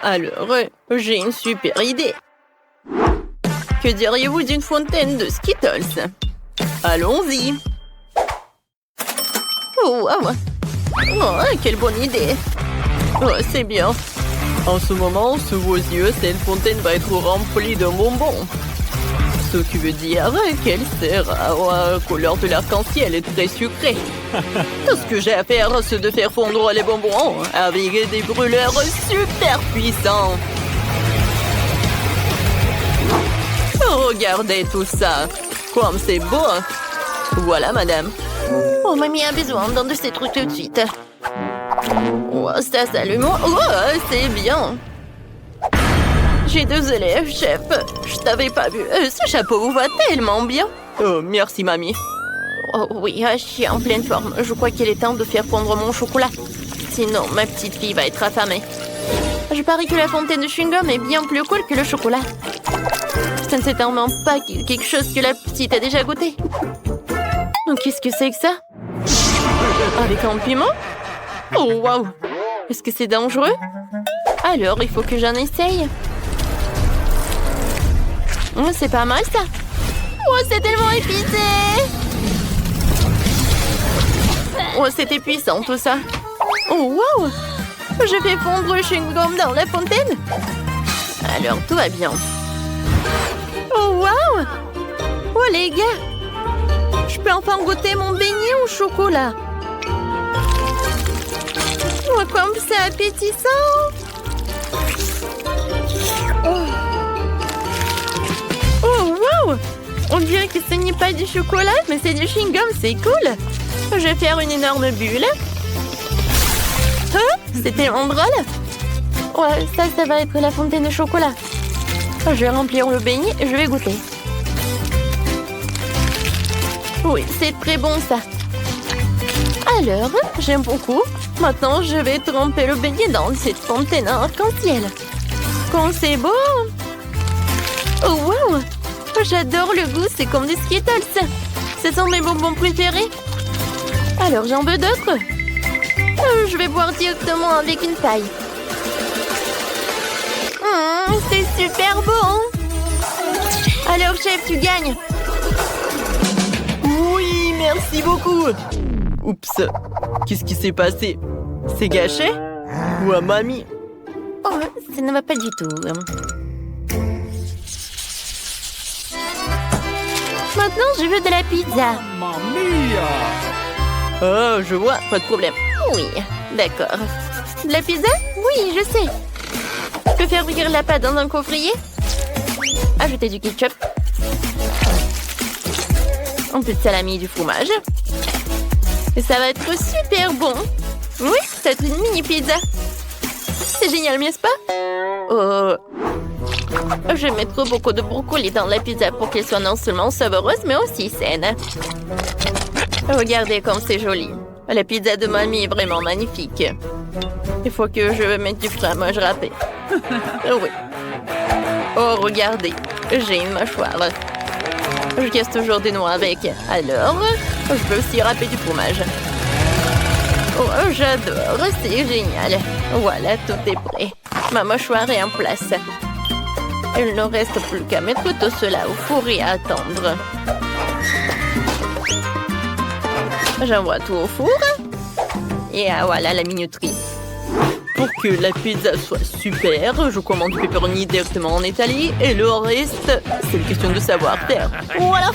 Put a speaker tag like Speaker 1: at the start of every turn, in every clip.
Speaker 1: Alors, j'ai une super idée. Que diriez-vous d'une fontaine de Skittles? Allons-y. Oh, wow. Oh, quelle bonne idée. Oh, c'est bien. En ce moment, sous vos yeux, cette fontaine va être remplie de bonbons. Ce qui veut dire qu'elle sera aux couleurs de l'arc-en-ciel et très sucrée. Tout ce que j'ai à faire, c'est de faire fondre les bonbons avec des brûleurs super puissants. Regardez tout ça. Comme c'est beau. Voilà, madame. Oh, mamie a besoin d'un de ces trucs tout de suite. Oh, ça s'allume. Oh, c'est bien. J'ai 2 élèves, chef. Je t'avais pas vu. Ce chapeau vous va tellement bien. Oh, merci, mamie. Oh oui, je suis en pleine forme. Je crois qu'il est temps de faire fondre mon chocolat. Sinon, ma petite fille va être affamée. Je parie que la fontaine de chewing-gum est bien plus cool que le chocolat. Ça ne s'étend pas quelque chose que la petite a déjà goûté. Qu'est-ce que c'est que ça? Avec un piment? Oh, waouh! Est-ce que c'est dangereux? Alors, il faut que j'en essaye. Oh, c'est pas mal, ça. Oh, c'est tellement épicé! Oh, c'était puissant, tout ça. Oh, waouh! Je fais fondre le chewing-gum dans la fontaine. Alors, tout va bien. Oh, waouh! Oh, les gars! Je peux enfin goûter mon beignet au chocolat. Oh, comme c'est appétissant! Oh, wow! On dirait que ce n'est pas du chocolat, mais c'est du chewing-gum, c'est cool! Je vais faire une énorme bulle. Oh, c'est tellement drôle! Ouais, ça va être la fontaine de chocolat. Je vais remplir le beignet et je vais goûter. Oui, c'est très bon, ça. Alors, j'aime beaucoup. Maintenant, je vais tremper le beignet dans cette fontaine arc-en-ciel. Quand c'est beau! Oh, wow! J'adore le goût, c'est comme des Skittles. Ce sont mes bonbons préférés. Alors, j'en veux d'autres. Je vais boire directement avec une paille. C'est super bon! Alors, chef, tu gagnes. Oui, merci beaucoup. Oups, qu'est-ce qui s'est passé? C'est gâché? Ou à mamie? Oh, ça ne va pas du tout. Maintenant, je veux de la pizza.
Speaker 2: Mamma mia!
Speaker 1: Oh, je vois, pas de problème. Oui, d'accord. De la pizza? Oui, je sais. Je peux faire cuire la pâte dans un coffrier? Ajouter du ketchup. Un peu de salami et du fromage. Et ça va être super bon. Oui, c'est une mini pizza. C'est génial, n'est-ce pas? Oh. Je vais mettre beaucoup de brocoli dans la pizza pour qu'elle soit non seulement savoureuse, mais aussi saine. Regardez comme c'est joli. La pizza de mamie est vraiment magnifique. Il faut que je mette du fromage râpé. Oui. Oh, regardez. J'ai une mâchoire. Je casse toujours des noix avec. Alors, je peux aussi râper du fromage. Oh, j'adore. C'est génial. Voilà, tout est prêt. Ma mâchoire est en place. Il ne reste plus qu'à mettre tout cela au four et à attendre. J'envoie tout au four. Et voilà la minuterie. Pour que la pizza soit super, je commande du pepperoni directement en Italie. Et le reste, c'est une question de savoir-faire. Voilà.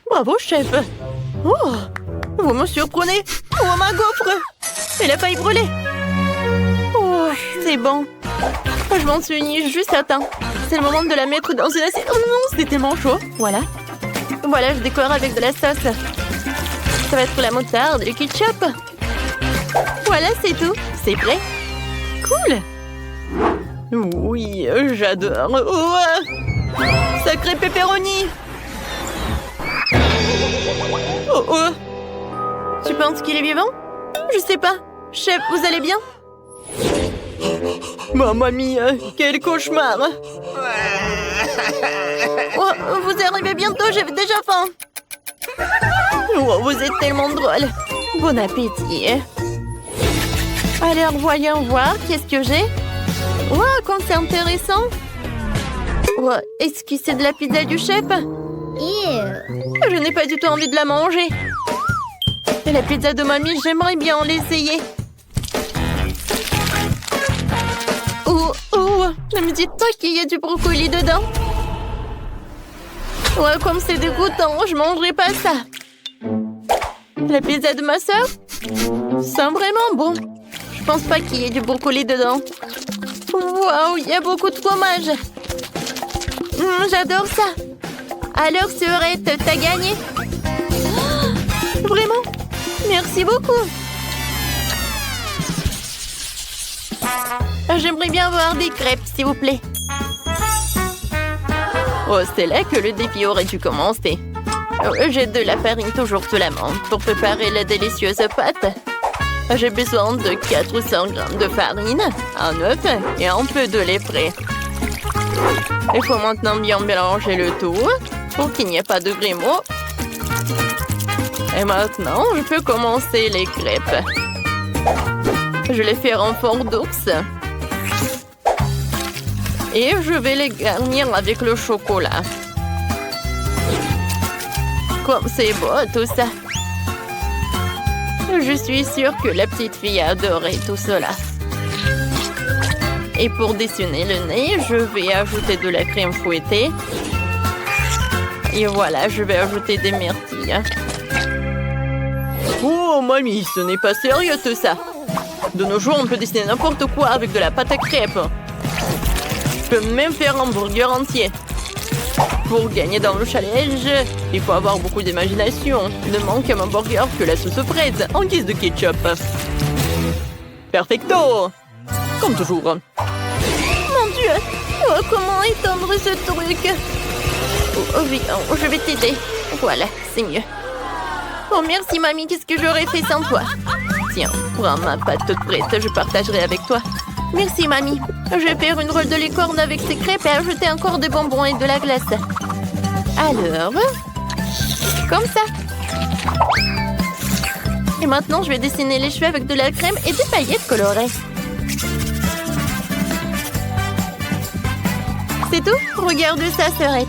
Speaker 1: Bravo, chef. Oh, vous me surprenez. Oh, ma gaufre. Elle a failli brûler. Oh, c'est bon. Je m'en suis juste à temps. C'est le moment de la mettre dans une assiette. Oh non, c'est tellement chaud. Voilà. Voilà, je décore avec de la sauce. Ça va être la moutarde et le ketchup. Voilà, c'est tout. C'est prêt. Cool. Oui, j'adore. Oh, sacré pepperoni. Oh, oh. Tu penses qu'il est vivant? Je sais pas. Chef, vous allez bien? Mamma mia, quel cauchemar! Oh, vous arrivez bientôt, j'ai déjà faim! Oh, vous êtes tellement drôle! Bon appétit! Alors, voyons voir. Qu'est-ce que j'ai? Wow, comme c'est intéressant. Wow, est-ce que c'est de la pizza du chef? Je n'ai pas du tout envie de la manger. Et la pizza de mamie, j'aimerais bien l'essayer. Oh, ne me dites pas qu'il y a du brocoli dedans. Ouais, comme c'est dégoûtant, je mangerai pas ça. La pizza de ma sœur? C'est vraiment bon. Je pense pas qu'il y ait du brocoli dedans. Waouh, il y a beaucoup de fromage. J'adore ça. Alors, Sœurette, t'as gagné? Vraiment? Merci beaucoup. J'aimerais bien voir des crêpes, s'il vous plaît. Oh, c'est là que le défi aurait dû commencer. J'ai de la farine toujours sous la main pour préparer la délicieuse pâte. J'ai besoin de 400 grammes de farine, un œuf et un peu de lait frais. Il faut maintenant bien mélanger le tout pour qu'il n'y ait pas de grumeaux. Et maintenant, je peux commencer les crêpes. Je les fais en forme d'ours. Et je vais les garnir avec le chocolat. Comme c'est beau tout ça. Je suis sûre que la petite fille a adoré tout cela. Et pour dessiner le nez, je vais ajouter de la crème fouettée. Et voilà, je vais ajouter des myrtilles. Oh, mamie, ce n'est pas sérieux tout ça. De nos jours, on peut dessiner n'importe quoi avec de la pâte à crêpes. Je peux même faire un burger entier. Pour gagner dans le challenge, il faut avoir beaucoup d'imagination. Il ne manque à mon burger que la sauce fraise en guise de ketchup. Perfecto! Comme toujours. Mon Dieu! Oh, comment étendre ce truc? Oh, viens, je vais t'aider. Voilà, c'est mieux. Oh, merci, mamie. Qu'est-ce que j'aurais fait sans toi? Tiens, prends ma pâte toute prête. Je partagerai avec toi. Merci, mamie. Je vais faire une rôle de licorne avec ces crêpes et ajouter encore des bonbons et de la glace. Alors, comme ça. Et maintenant, je vais dessiner les cheveux avec de la crème et des paillettes colorées. C'est tout? Regarde ça, Sœurette.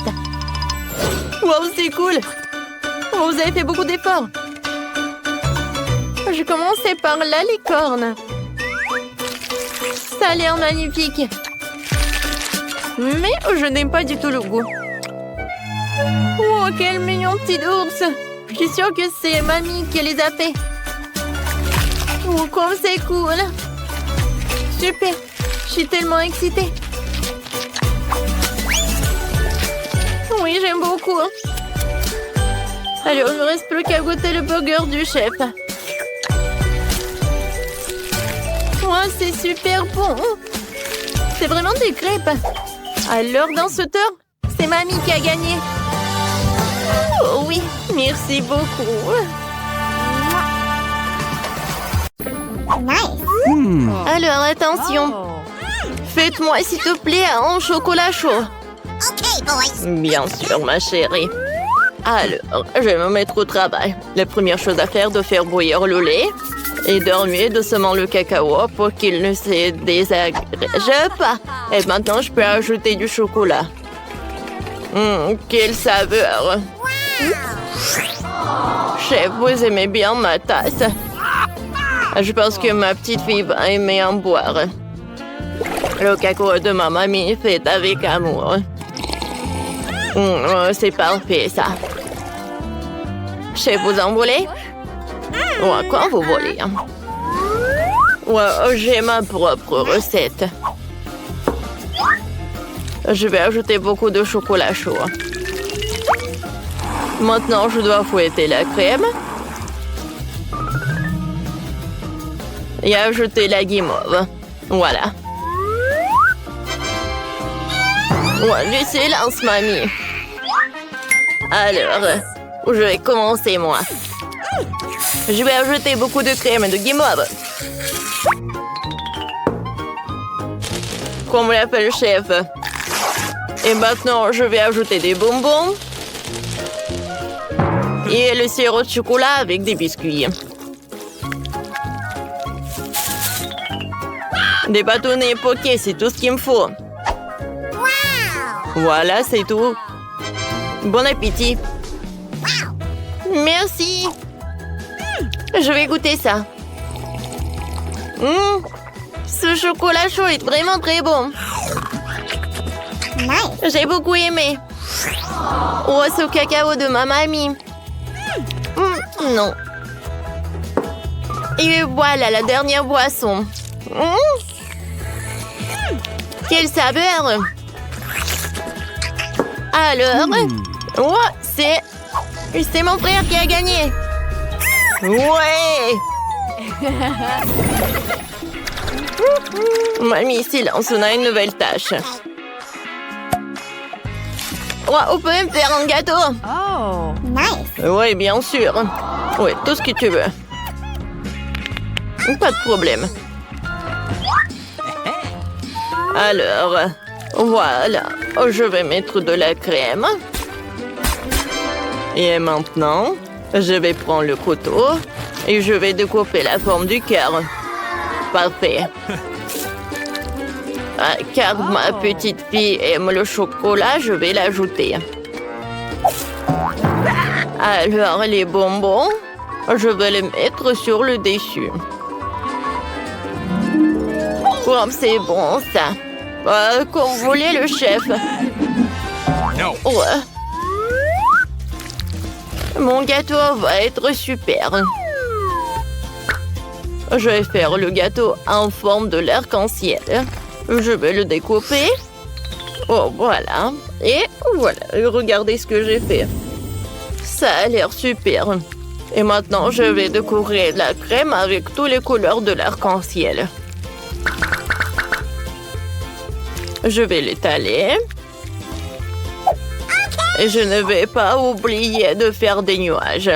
Speaker 1: Wow, c'est cool. Oh, vous avez fait beaucoup d'efforts. Je commençais par la licorne. Ça a l'air magnifique. Mais je n'aime pas du tout le goût. Oh, quel mignon petit ours. Je suis sûre que c'est mamie qui les a fait. Oh, comme c'est cool. Super. Je suis tellement excitée. Oui, j'aime beaucoup. Alors, il ne me reste plus qu'à goûter le burger du chef. Oh, c'est super bon. C'est vraiment des crêpes. Alors, dans ce tour, c'est mamie qui a gagné. Oh oui, merci beaucoup.
Speaker 2: Nice.
Speaker 1: Alors, attention. Faites-moi, s'il te plaît, un chocolat chaud.
Speaker 2: Okay, boys.
Speaker 1: Bien sûr, ma chérie. Alors, je vais me mettre au travail. La première chose à faire est de faire bouillir le lait et de remuer doucement le cacao pour qu'il ne se désagrège pas. Et maintenant, je peux ajouter du chocolat. Quelle saveur! Chef, vous aimez bien ma tasse? Je pense que ma petite fille va aimer en boire. Le cacao de ma mamie est fait avec amour. C'est parfait, ça. Chef, vous en voulez? Ouais, quand vous voulez. Ouais, j'ai ma propre recette. Je vais ajouter beaucoup de chocolat chaud. Maintenant, je dois fouetter la crème. Et ajouter la guimauve. Voilà. Ouais, du silence, mamie. Alors, je vais commencer, moi. Je vais ajouter beaucoup de crème et de guimauve. Comme l'a fait le chef. Et maintenant, je vais ajouter des bonbons. Et le sirop de chocolat avec des biscuits. Des bâtonnets poké, c'est tout ce qu'il me faut.
Speaker 2: Wow!
Speaker 1: Voilà, c'est tout. Bon appétit. Merci. Je vais goûter ça. Ce chocolat chaud est vraiment très bon.
Speaker 2: Nice.
Speaker 1: J'ai beaucoup aimé. Oh, ce cacao de ma mamie. Non. Et voilà la dernière boisson. Quelle saveur! Alors, oh, c'est mon frère qui a gagné. Ouais! Mamie, silence, on a une nouvelle tâche. Ouais, on peut me faire un gâteau.
Speaker 3: Oh.
Speaker 2: Nice.
Speaker 1: Oui, bien sûr. Oui, tout ce que tu veux. Pas de problème. Alors, voilà. Je vais mettre de la crème. Et maintenant, je vais prendre le couteau et je vais découper la forme du cœur. Parfait. Car ma petite fille aime le chocolat, je vais l'ajouter. Alors, les bonbons, je vais les mettre sur le dessus. Comme c'est bon, ça. Comme voulait le chef. Ouais. Mon gâteau va être super. Je vais faire le gâteau en forme de l'arc-en-ciel. Je vais le découper. Oh, voilà. Et voilà, regardez ce que j'ai fait. Ça a l'air super. Et maintenant, je vais décorer la crème avec toutes les couleurs de l'arc-en-ciel. Je vais l'étaler. Et je ne vais pas oublier de faire des nuages.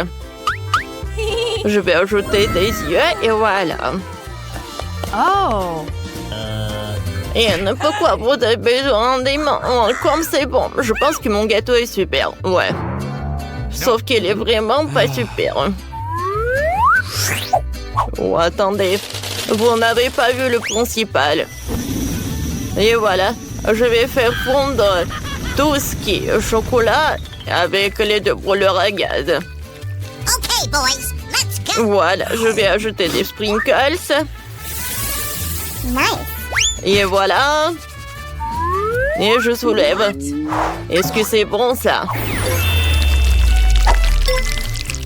Speaker 1: Je vais ajouter des yeux et voilà.
Speaker 3: Oh.
Speaker 1: Et pourquoi vous avez besoin des mains? Comme c'est bon, je pense que mon gâteau est super. Ouais. Sauf qu'il est vraiment pas super. Oh, attendez. Vous n'avez pas vu le principal. Et voilà. Je vais faire fondre tout ce qui est chocolat avec les deux brûleurs à gaz.
Speaker 2: Okay, boys. Let's go.
Speaker 1: Voilà. Je vais ajouter des sprinkles.
Speaker 2: Nice.
Speaker 1: Et voilà. Et je soulève. Est-ce que c'est bon, ça?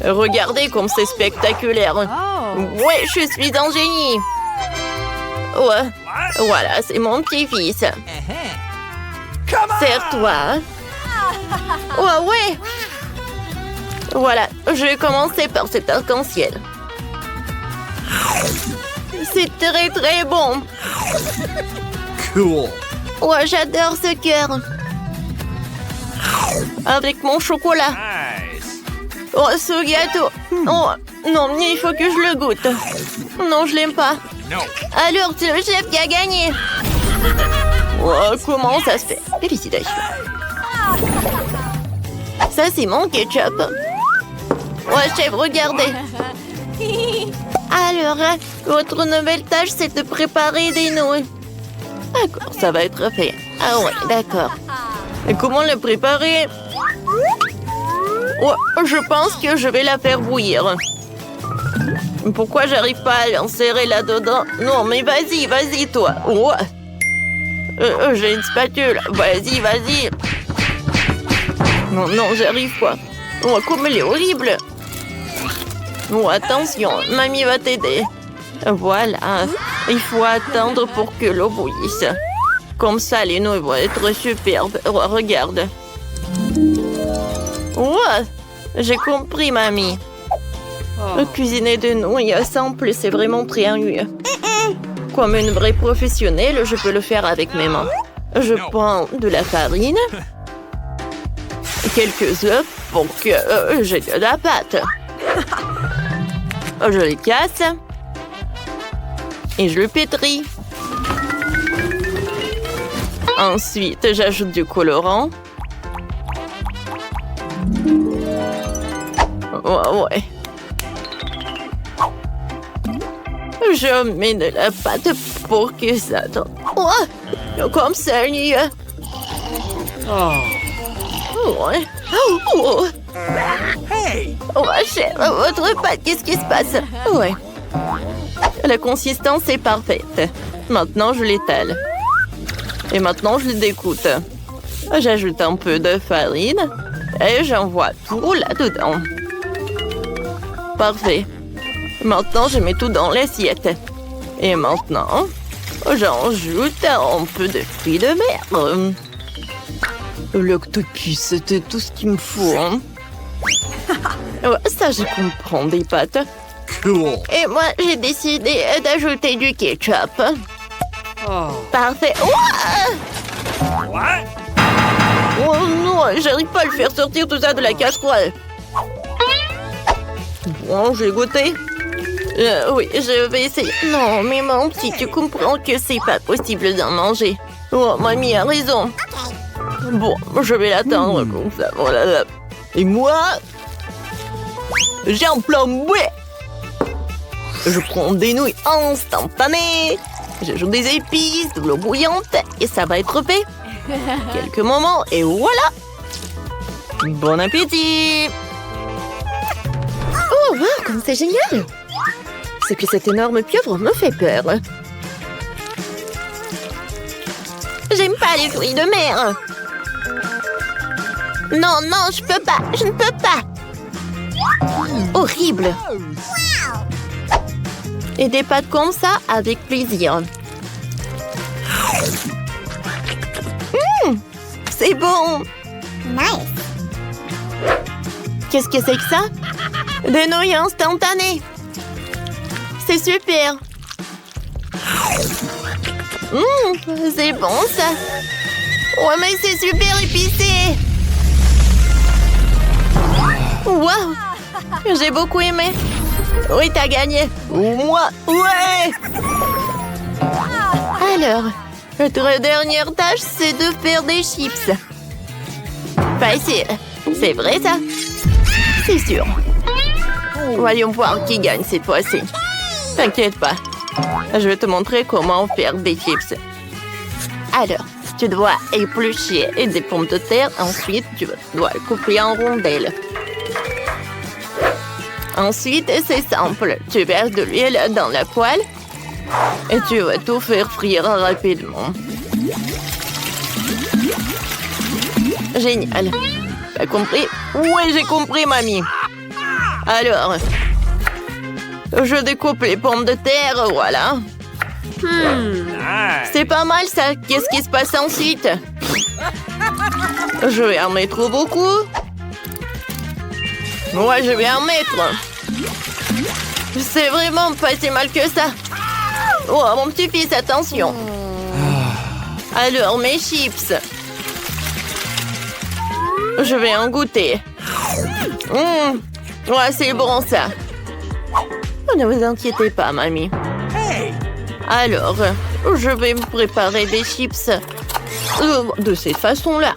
Speaker 1: Regardez comme c'est spectaculaire.
Speaker 3: Oh.
Speaker 1: Ouais, je suis un génie. Ouais. Voilà, c'est mon petit-fils. Serre-toi. Ouais, ouais. Voilà, je vais commencer par cet arc-en-ciel. C'est très, très bon.
Speaker 4: Cool.
Speaker 1: Ouais, j'adore ce cœur. Avec mon chocolat.
Speaker 4: Nice.
Speaker 1: Oh, ce gâteau. Oh, non, mais il faut que je le goûte. Non, je l'aime pas.
Speaker 4: No.
Speaker 1: Alors, c'est le chef qui a gagné. Oh, comment ça se fait? Félicitations. Ça, c'est mon ketchup. Ouais, chef, regardez. Alors, votre nouvelle tâche, c'est de préparer des nouilles. D'accord, ça va être fait. Ah ouais, d'accord. Et comment le préparer? Ouais, je pense que je vais la faire bouillir. Pourquoi j'arrive pas à l'insérer là-dedans? Non, mais vas-y, vas-y, toi. Ouais. J'ai une spatule. Vas-y, vas-y. Non, non, j'arrive pas. Oh, comme elle est horrible. Oh, attention, mamie va t'aider. Voilà. Il faut attendre pour que l'eau bouillisse. Comme ça, les nouilles vont être superbes. Oh, regarde. Ouais, j'ai compris, mamie. Cuisiner des nouilles simples, c'est vraiment très ennuyeux. Comme une vraie professionnelle, je peux le faire avec mes mains. Je prends de la farine, quelques œufs pour que j'ai de la pâte. Je les casse et je le pétris. Ensuite, j'ajoute du colorant. Ouais. Je mets de la pâte pour que ça tombe. Oh, comme ça, il ouais. Oh.
Speaker 3: Hey!
Speaker 1: Oh, chef, votre pâte, qu'est-ce qui se passe? Ouais. La consistance est parfaite. Maintenant, je l'étale. Et maintenant, je le découpe. J'ajoute un peu de farine et j'envoie tout là-dedans. Parfait. Maintenant, je mets tout dans l'assiette. Et maintenant, j'ajoute un peu de fruits de mer. L'octopus, c'était tout ce qu'il me faut. Hein. Ouais, ça, je comprends des pâtes.
Speaker 3: Cool.
Speaker 1: Et moi, j'ai décidé d'ajouter du ketchup. Parfait. Ouah!
Speaker 3: What?
Speaker 1: Oh non, j'arrive pas à le faire sortir tout ça de la casserole. Bon, j'ai goûté. Oui, je vais essayer. Non, mais mon petit, tu comprends que c'est pas possible d'en manger. Oh, mamie a raison. Bon, je vais l'attendre comme ça. Voilà. Et moi, j'ai un plan B. Je prends des nouilles instantanées. J'ajoute des épices, de l'eau bouillante et ça va être fait. Quelques moments et voilà. Bon appétit. Oh, wow, comme c'est génial. C'est que cette énorme pieuvre me fait peur. J'aime pas les fruits de mer. Non, non, je peux pas. Je ne peux pas. Horrible. Et des pâtes comme ça, avec plaisir. C'est bon.
Speaker 2: Nice.
Speaker 1: Qu'est-ce que c'est que ça? Des nouilles instantanées. C'est super. C'est bon, ça. Ouais, mais c'est super épicé. Waouh. J'ai beaucoup aimé. Oui, t'as gagné. Ou moi. Ouais. Alors, notre dernière tâche, c'est de faire des chips. Facile. C'est vrai, ça? C'est sûr. Voyons voir qui gagne cette fois-ci. T'inquiète pas. Je vais te montrer comment faire des chips. Alors, tu dois éplucher des pommes de terre. Ensuite, tu dois couper en rondelles. Ensuite, c'est simple. Tu verses de l'huile dans la poêle et tu vas tout faire frire rapidement. Génial. T'as compris? Oui, j'ai compris, mamie. Alors, je découpe les pommes de terre, voilà.
Speaker 3: Nice.
Speaker 1: C'est pas mal, ça. Qu'est-ce qui se passe ensuite? Je vais en mettre beaucoup. Ouais, je vais en mettre. C'est vraiment pas si mal que ça. Oh, mon petit-fils, attention. Alors, mes chips. Je vais en goûter. Ouais, c'est bon, ça. Ne vous inquiétez pas, mamie.
Speaker 3: Hey!
Speaker 1: Alors, je vais me préparer des chips de cette façon-là.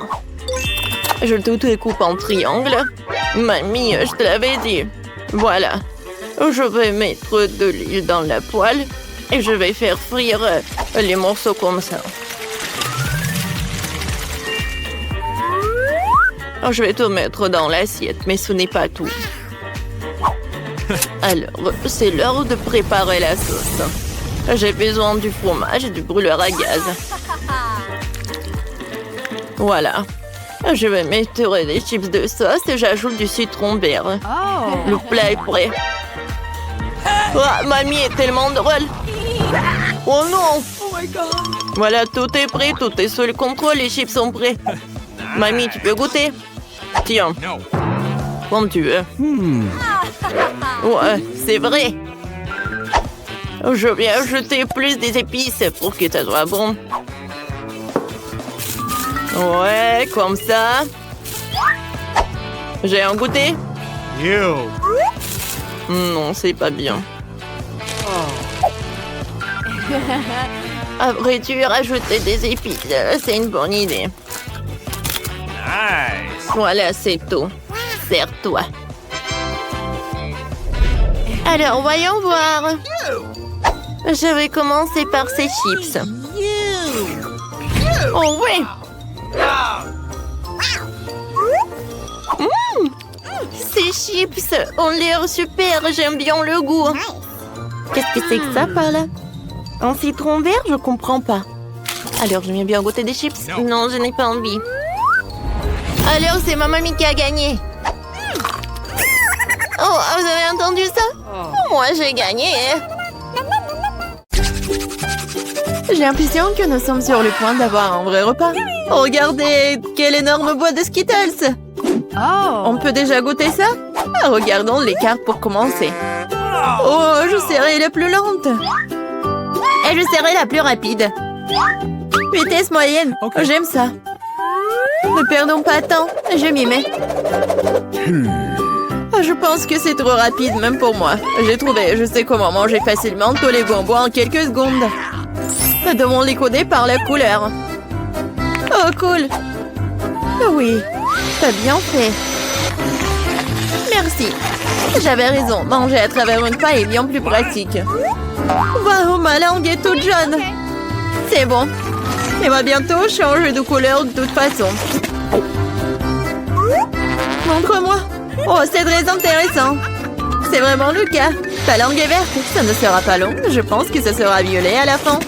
Speaker 1: Je tout découpe en triangle. Mamie, je te l'avais dit. Voilà. Je vais mettre de l'huile dans la poêle et je vais faire frire les morceaux comme ça. Je vais tout mettre dans l'assiette, mais ce n'est pas tout. Alors, c'est l'heure de préparer la sauce. J'ai besoin du fromage et du brûleur à gaz. Voilà. Je vais mettre des chips de sauce et j'ajoute du citron vert. Le plat est prêt. Oh, mamie est tellement drôle. Oh non! Voilà, tout est prêt, tout est sous le contrôle, les chips sont prêts. Mamie, tu peux goûter? Tiens,
Speaker 3: No.
Speaker 1: comme tu veux. Ouais, c'est vrai. Je vais ajouter plus des épices pour que ça soit bon. Ouais, comme ça. J'ai un goûter?
Speaker 3: You.
Speaker 1: Non, c'est pas bien. À vrai dire, rajouter des épices, c'est une bonne idée.
Speaker 3: Nice.
Speaker 1: Voilà, c'est tout. Sers-toi. Alors, voyons voir. Je vais commencer par ces chips. Oh oui! Ces chips ont l'air super, j'aime bien le goût. Qu'est-ce que c'est que ça par là? Un citron vert, je comprends pas. Alors, j'aime bien goûter des chips? Non, je n'ai pas envie. Alors, c'est ma mamie qui a gagné. Oh, vous avez entendu ça? Moi, j'ai gagné. J'ai l'impression que nous sommes sur le point d'avoir un vrai repas. Regardez, quelle énorme boîte de Skittles! On peut déjà goûter ça? Regardons les cartes pour commencer. Oh, je serai la plus lente. Et je serai la plus rapide. Vitesse moyenne. J'aime ça. Ne perdons pas de temps. Je m'y mets. Je pense que c'est trop rapide, même pour moi. J'ai trouvé, je sais comment manger facilement tous les bonbons en quelques secondes. Nous devons les coder par la couleur. Oh, cool. Oui, t'as bien fait. Merci. J'avais raison, manger à travers une paille est bien plus pratique. Waouh, ma langue est toute jaune. C'est bon. Elle va bientôt changer de couleur de toute façon. Montre-moi. Oh, c'est très intéressant. C'est vraiment le cas. Ta langue est verte. Ça ne sera pas long. Je pense que ça sera violet à la fin.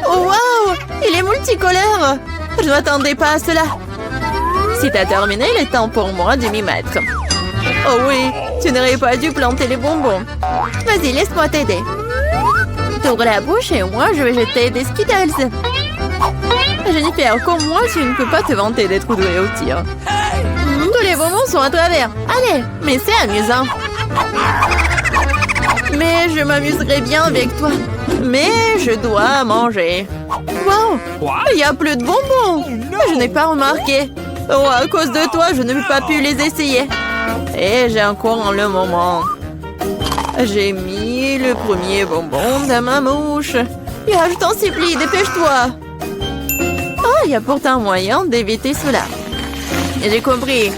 Speaker 1: Oh, waouh! Il est multicolore. Je ne m'attendais pas à cela. Si t'as terminé, il est temps pour moi de m'y mettre. Oh oui, tu n'aurais pas dû planter les bonbons. Vas-y, laisse-moi t'aider. T'ouvres la bouche et moi, je vais jeter des Skittles. Jennifer, comme moi, tu ne peux pas te vanter d'être douée au tir. Tous les bonbons sont à travers. Allez, mais c'est amusant. Mais je m'amuserai bien avec toi. Mais je dois manger. Wow, il n'y a plus de bonbons. Je n'ai pas remarqué. Oh, à cause de toi, je n'ai pas pu les essayer. Et j'ai encore le moment. J'ai mis le premier bonbon dans ma mouche. Je t'en supplie, dépêche-toi. Oh, il y a pourtant moyen d'éviter cela. J'ai compris.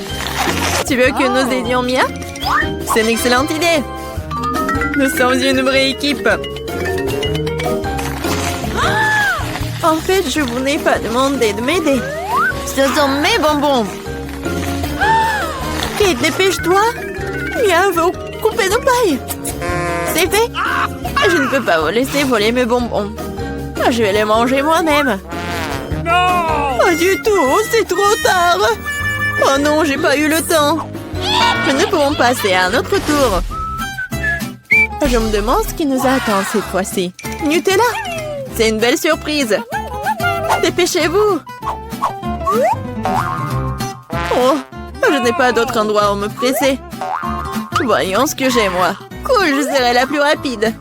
Speaker 1: Tu veux que nous aidions Mia? C'est une excellente idée. Nous sommes une vraie équipe. En fait, je vous n'ai pas demandé de m'aider. Ce sont mes bonbons. Kate, dépêche-toi. Mia veut couper nos pailles. C'est fait. Je ne peux pas vous laisser voler mes bonbons. Je vais les manger moi-même. Pas du tout, c'est trop tard. Oh non, j'ai pas eu le temps. Nous ne pouvons passer à un autre tour. Je me demande ce qui nous attend cette fois-ci. Nutella, c'est une belle surprise. Dépêchez-vous. Oh, je n'ai pas d'autre endroit où me presser. Voyons ce que j'ai, moi. Cool, je serai la plus rapide.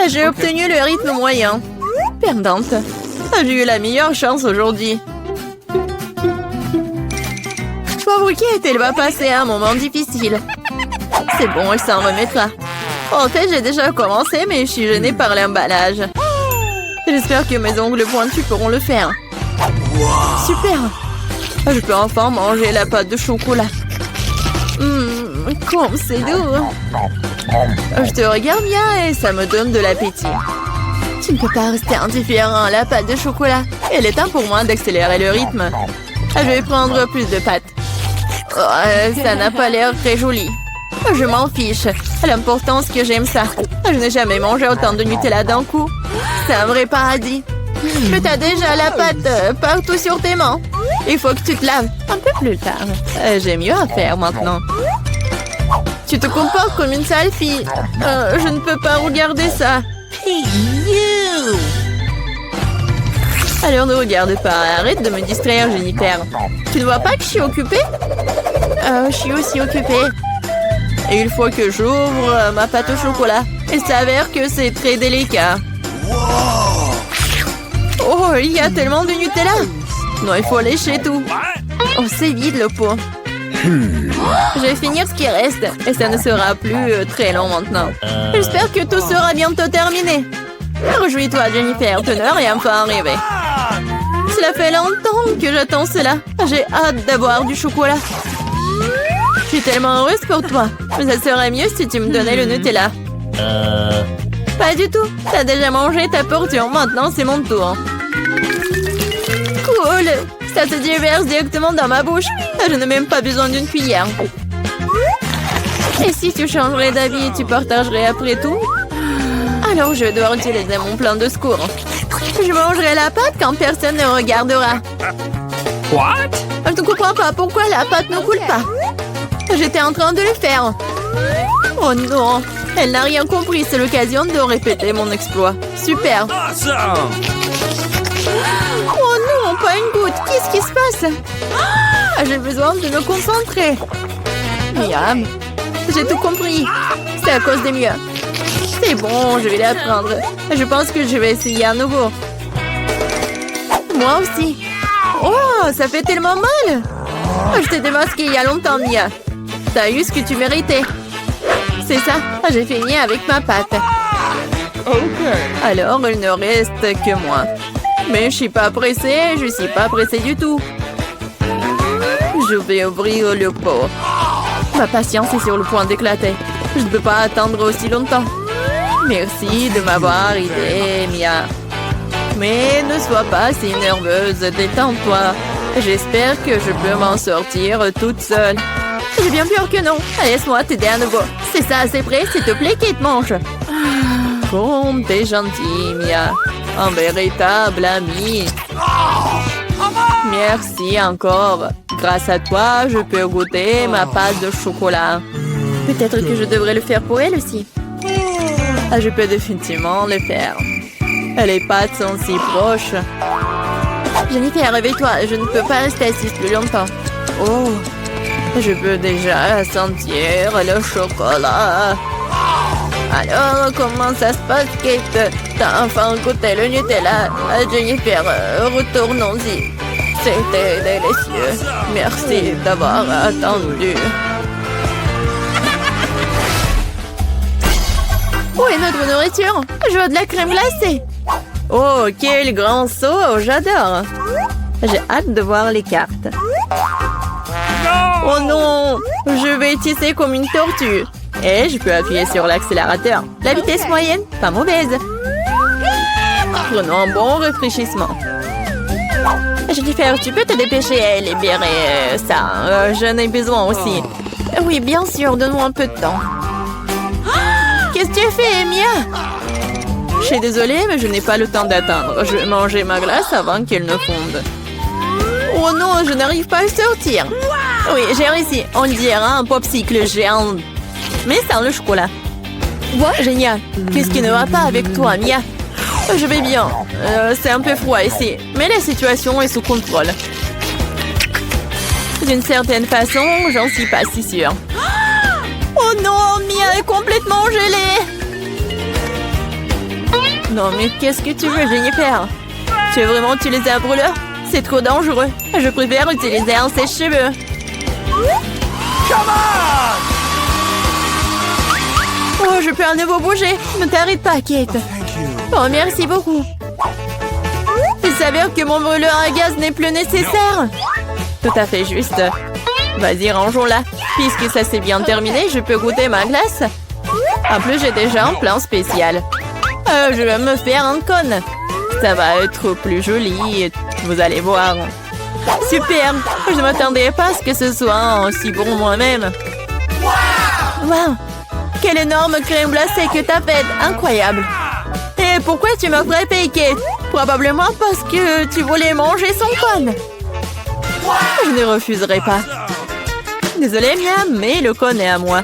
Speaker 1: J'ai obtenu le rythme moyen. Perdante. J'ai eu la meilleure chance aujourd'hui. Pauvre Kate, elle va passer un moment difficile. C'est bon, elle s'en remettra. En fait, j'ai déjà commencé, mais je suis gênée par l'emballage. J'espère que mes ongles pointus pourront le faire. Super! Je peux enfin manger la pâte de chocolat. Comme c'est doux. Je te regarde bien et ça me donne de l'appétit. Tu ne peux pas rester indifférent à la pâte de chocolat. Il est temps pour moi d'accélérer le rythme. Je vais prendre plus de pâtes. Oh, ça n'a pas l'air très joli. Je m'en fiche. L'important, c'est que j'aime ça. Je n'ai jamais mangé autant de Nutella d'un coup. C'est un vrai paradis. Tu as déjà la pâte partout sur tes mains. Il faut que tu te laves un peu plus tard. J'ai mieux à faire maintenant. Tu te comportes comme une sale fille. Je ne peux pas regarder ça.
Speaker 3: Hey, you!
Speaker 1: Alors ne regarde pas. Arrête de me distraire, Jennifer. Tu ne vois pas que je suis occupée? Je suis aussi occupée. Et une fois que j'ouvre ma pâte au chocolat, il s'avère que c'est très délicat. Oh, il y a tellement de Nutella. Non, il faut lécher tout. Oh, c'est vide le pot. Je vais finir ce qui reste. Et ça ne sera plus très long maintenant. J'espère que tout sera bientôt terminé. Réjouis-toi, Jennifer. Ton heure est enfin arrivée. Cela fait longtemps que j'attends cela. J'ai hâte d'avoir du chocolat. Je suis tellement heureuse pour toi. Mais ça serait mieux si tu me donnais le Nutella. Pas du tout. T'as déjà mangé ta portion. Maintenant, c'est mon tour. Cool. Ça se déverse directement dans ma bouche. Je n'ai même pas besoin d'une cuillère. Et si tu changerais d'avis et tu partagerais après tout? Alors je dois utiliser mon plan de secours. Je mangerai la pâte quand personne ne regardera.
Speaker 3: What?
Speaker 1: Je ne comprends pas pourquoi la pâte ne coule pas. J'étais en train de le faire. Oh non, elle n'a rien compris. C'est l'occasion de répéter mon exploit. Super.
Speaker 3: Awesome!
Speaker 1: Oh non, pas une goutte. Qu'est-ce qui se passe? J'ai besoin de me concentrer. Miam. J'ai tout compris. C'est à cause des miens. C'est bon, je vais l'apprendre. Je pense que je vais essayer à nouveau. Moi aussi. Oh, ça fait tellement mal. Je t'ai démasqué il y a longtemps, Mia. T'as eu ce que tu méritais. C'est ça, j'ai fini avec ma pâte. Alors, il ne reste que moi. Mais je suis pas pressée, je suis pas pressée du tout. Je vais ouvrir le pot. Ma patience est sur le point d'éclater. Je ne peux pas attendre aussi longtemps. Merci de m'avoir aidé, Mia. Mais ne sois pas si nerveuse, détends-toi. J'espère que je peux m'en sortir toute seule. J'ai bien peur que non. Laisse-moi t'aider à nouveau. C'est ça, c'est prêt, s'il te plaît, Kate, mange. Comme t'es gentille, Mia. Un véritable ami. Merci encore. Grâce à toi, je peux goûter ma pâte de chocolat. Peut-être que je devrais le faire pour elle aussi. Je peux définitivement le faire. Les pâtes sont si proches. Jennifer, réveille-toi. Je ne peux pas rester assise plus longtemps. Oh, je peux déjà sentir le chocolat. Alors, comment ça se passe, Kate? T'as enfin goûté le Nutella. Jennifer, retournons-y. C'était délicieux. Merci d'avoir attendu. Où est notre nourriture? Je veux de la crème glacée. Oh, quel grand saut! J'adore. J'ai hâte de voir les cartes. Oh non! Je vais tisser comme une tortue. Et je peux appuyer sur l'accélérateur. La vitesse moyenne, pas mauvaise. Prenons un bon rafraîchissement. Jennifer, tu peux te dépêcher à libérer ça. J'en ai besoin aussi. Oui, bien sûr, donne-moi un peu de temps. Qu'est-ce que tu fais, Mia? Je suis désolée, mais je n'ai pas le temps d'attendre. Je vais manger ma glace avant qu'elle ne fonde. Oh non, je n'arrive pas à le sortir. Oui, j'ai réussi. On dirait un popsicle géant. Mais sans le chocolat. Génial. Qu'est-ce qui ne va pas avec toi, Mia? Je vais bien. C'est un peu froid ici. Mais la situation est sous contrôle. D'une certaine façon, j'en suis pas si sûre. Oh non, Mia est complètement gelée. Non, mais qu'est-ce que tu veux, Jennifer? Tu veux vraiment utiliser un brûleur? C'est trop dangereux. Je préfère utiliser un sèche-cheveux. Oh, je peux à nouveau bouger. Ne t'arrête pas, Kate. Oh, merci beaucoup. Il s'avère que mon brûleur à gaz n'est plus nécessaire. Tout à fait juste. Vas-y, rangeons-la. Puisque ça s'est bien terminé, je peux goûter ma glace. En plus, j'ai déjà un plan spécial. Je vais me faire un cône. Ça va être plus joli. Vous allez voir. Super. Je ne m'attendais pas à ce que ce soit aussi bon moi-même. Wow. Quelle énorme crème glacée que t'as faite. Incroyable. Et pourquoi tu m'as frappé, Kate? Probablement parce que tu voulais manger son cône. Je ne refuserai pas. Désolée, Mia, mais le cône est à moi.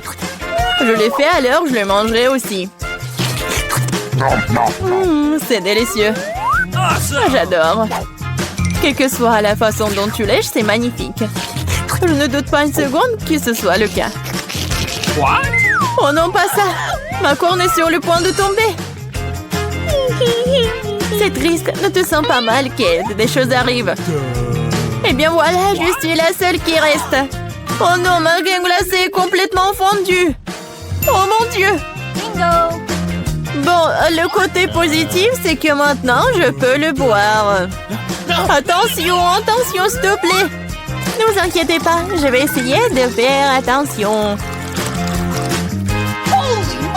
Speaker 1: Je l'ai fait à l'heure, je le mangerai aussi. C'est délicieux. J'adore. Quelle que soit la façon dont tu lèches, c'est magnifique. Je ne doute pas une seconde que ce soit le cas. Oh non, pas ça. Ma corne est sur le point de tomber. C'est triste. Ne te sens pas mal, Kate. Des choses arrivent. Eh bien voilà, je suis la seule qui reste. Oh non, ma crème glacée est complètement fondue. Oh mon Dieu.
Speaker 2: Bingo!
Speaker 1: Bon, le côté positif, c'est que maintenant, je peux le boire. Attention, attention, s'il te plaît. Ne vous inquiétez pas, je vais essayer de faire attention.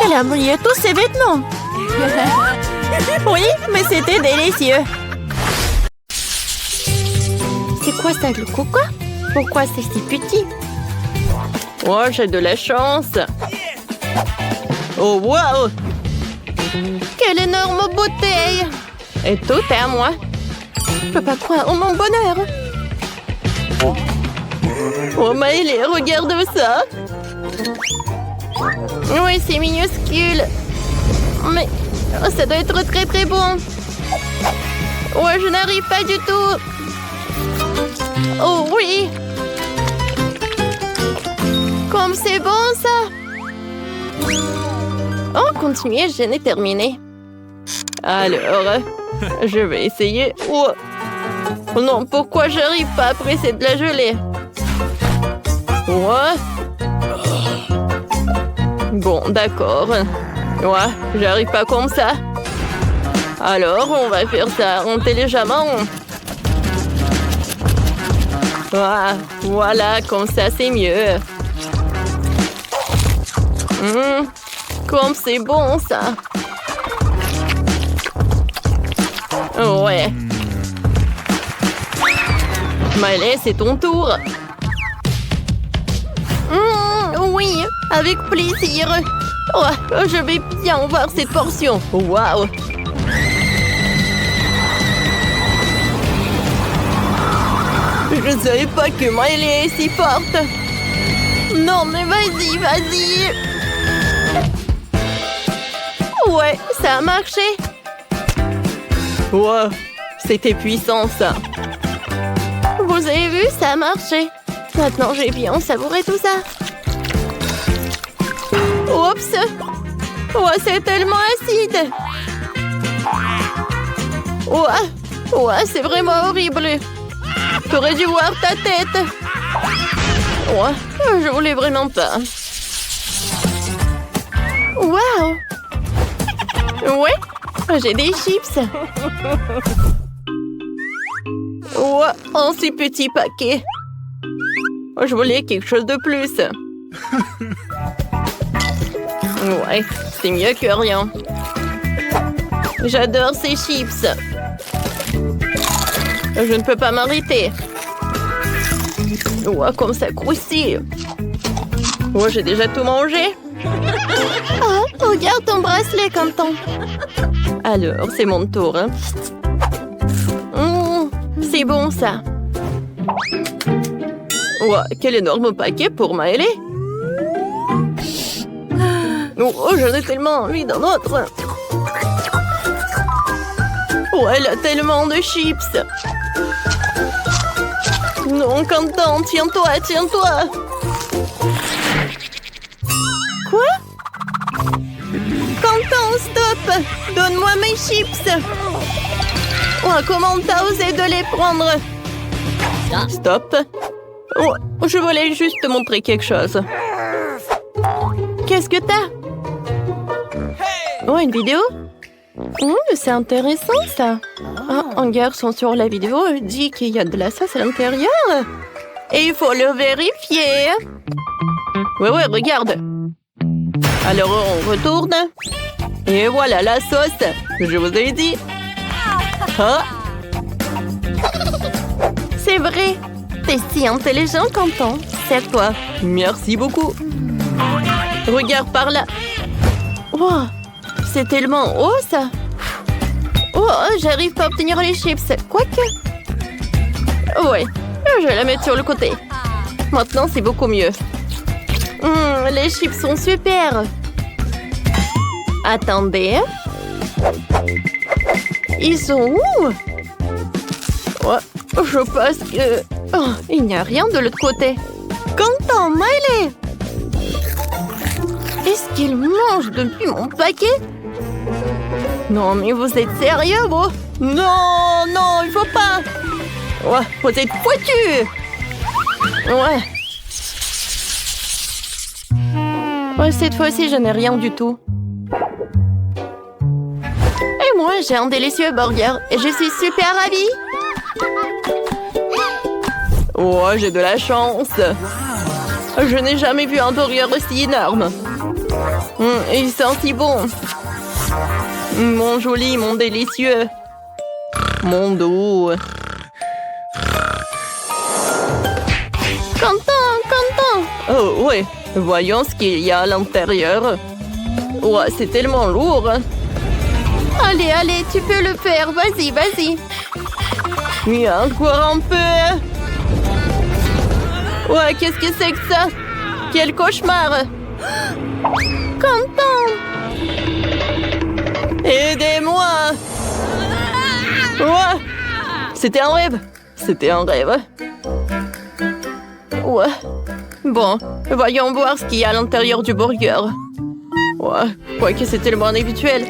Speaker 1: Elle a mouillé tous ses vêtements. Oui, mais c'était délicieux. C'est quoi ça, le coco? Pourquoi c'est si petit? Oh, j'ai de la chance. Oh, wow! Quelle énorme bouteille! Et tout est à moi. Je peux pas croire en mon bonheur. Oh, Maëlé, regarde ça. Oui, c'est minuscule. Mais ça doit être très très bon. Ouais, je n'arrive pas du tout. Oh oui. Comme c'est bon ça. Oh, continuez, je n'ai terminé. Alors, je vais essayer. Oh. Non, pourquoi j'arrive pas après c'est de la gelée? Ouais. Bon, d'accord. Ouais, j'arrive pas comme ça. Alors, on va faire ça intelligemment. Ah, voilà, comme ça, c'est mieux. Comme c'est bon, ça. Ouais. Maëlé, c'est ton tour. Oui, avec plaisir. Oh, je vais bien voir cette portion. Waouh! Je ne savais pas que Maëlé est si forte. Non, mais vas-y, vas-y. Ouais, ça a marché. Wow, c'était puissant, ça. Vous avez vu, ça a marché. Maintenant, j'ai bien savouré tout ça. Oups! Oh, c'est tellement acide! Ouais, c'est vraiment horrible! T'aurais dû voir ta tête! Ouais, je voulais vraiment pas. Waouh! Ouais, j'ai des chips! Ouais, un si petit paquet! Je voulais quelque chose de plus! Ouais, c'est mieux que rien. J'adore ces chips. Je ne peux pas m'arrêter. Ouais, comme ça croustille. Ouais, j'ai déjà tout mangé. Ah, regarde ton bracelet, Quentin. Alors, c'est mon tour. Hein. C'est bon, ça. Ouais, quel énorme paquet pour Maëlé. Oh, j'en ai tellement envie d'un autre. Oh, elle a tellement de chips. Non, Quentin, tiens-toi, tiens-toi. Quoi? Quentin, stop. Donne-moi mes chips. Oh, comment t'as osé de les prendre? Stop. Oh, je voulais juste te montrer quelque chose. Qu'est-ce que t'as? Oh, une vidéo? C'est intéressant, ça. Ah, un garçon sur la vidéo dit qu'il y a de la sauce à l'intérieur. Et il faut le vérifier. Ouais, regarde. Alors, on retourne. Et voilà la sauce. Je vous ai dit. Ah. C'est vrai. T'es si intelligent, Quentin. C'est toi. Merci beaucoup. Regarde par là. Oh, c'est tellement haut, ça. Oh, j'arrive pas à obtenir les chips. Quoique. Ouais, je vais la mettre sur le côté. Maintenant, c'est beaucoup mieux. Les chips sont super. Attendez. Ils sont où? Ouais, je pense que... Oh, il n'y a rien de l'autre côté. Quentin, Maëlé! Est-ce qu'il mange depuis mon paquet? Non, mais vous êtes sérieux, vous? Non, il faut pas. Ouais, vous êtes foutus. Ouais, cette fois-ci, je n'ai rien du tout. Et moi, j'ai un délicieux burger et je suis super ravie. Oh, j'ai de la chance. Je n'ai jamais vu un burger aussi énorme. Il sent si bon. Mon joli, mon délicieux. Mon doux. Quentin. Oh, ouais. Voyons ce qu'il y a à l'intérieur. Ouais, c'est tellement lourd. Allez, tu peux le faire. Vas-y. Oui, encore un peu. Ouais, qu'est-ce que c'est que ça? Quel cauchemar. Quentin. Aidez-moi. Ouais. C'était un rêve. Ouais. Bon, voyons voir ce qu'il y a à l'intérieur du burger. Ouais, quoique c'est tellement inhabituel.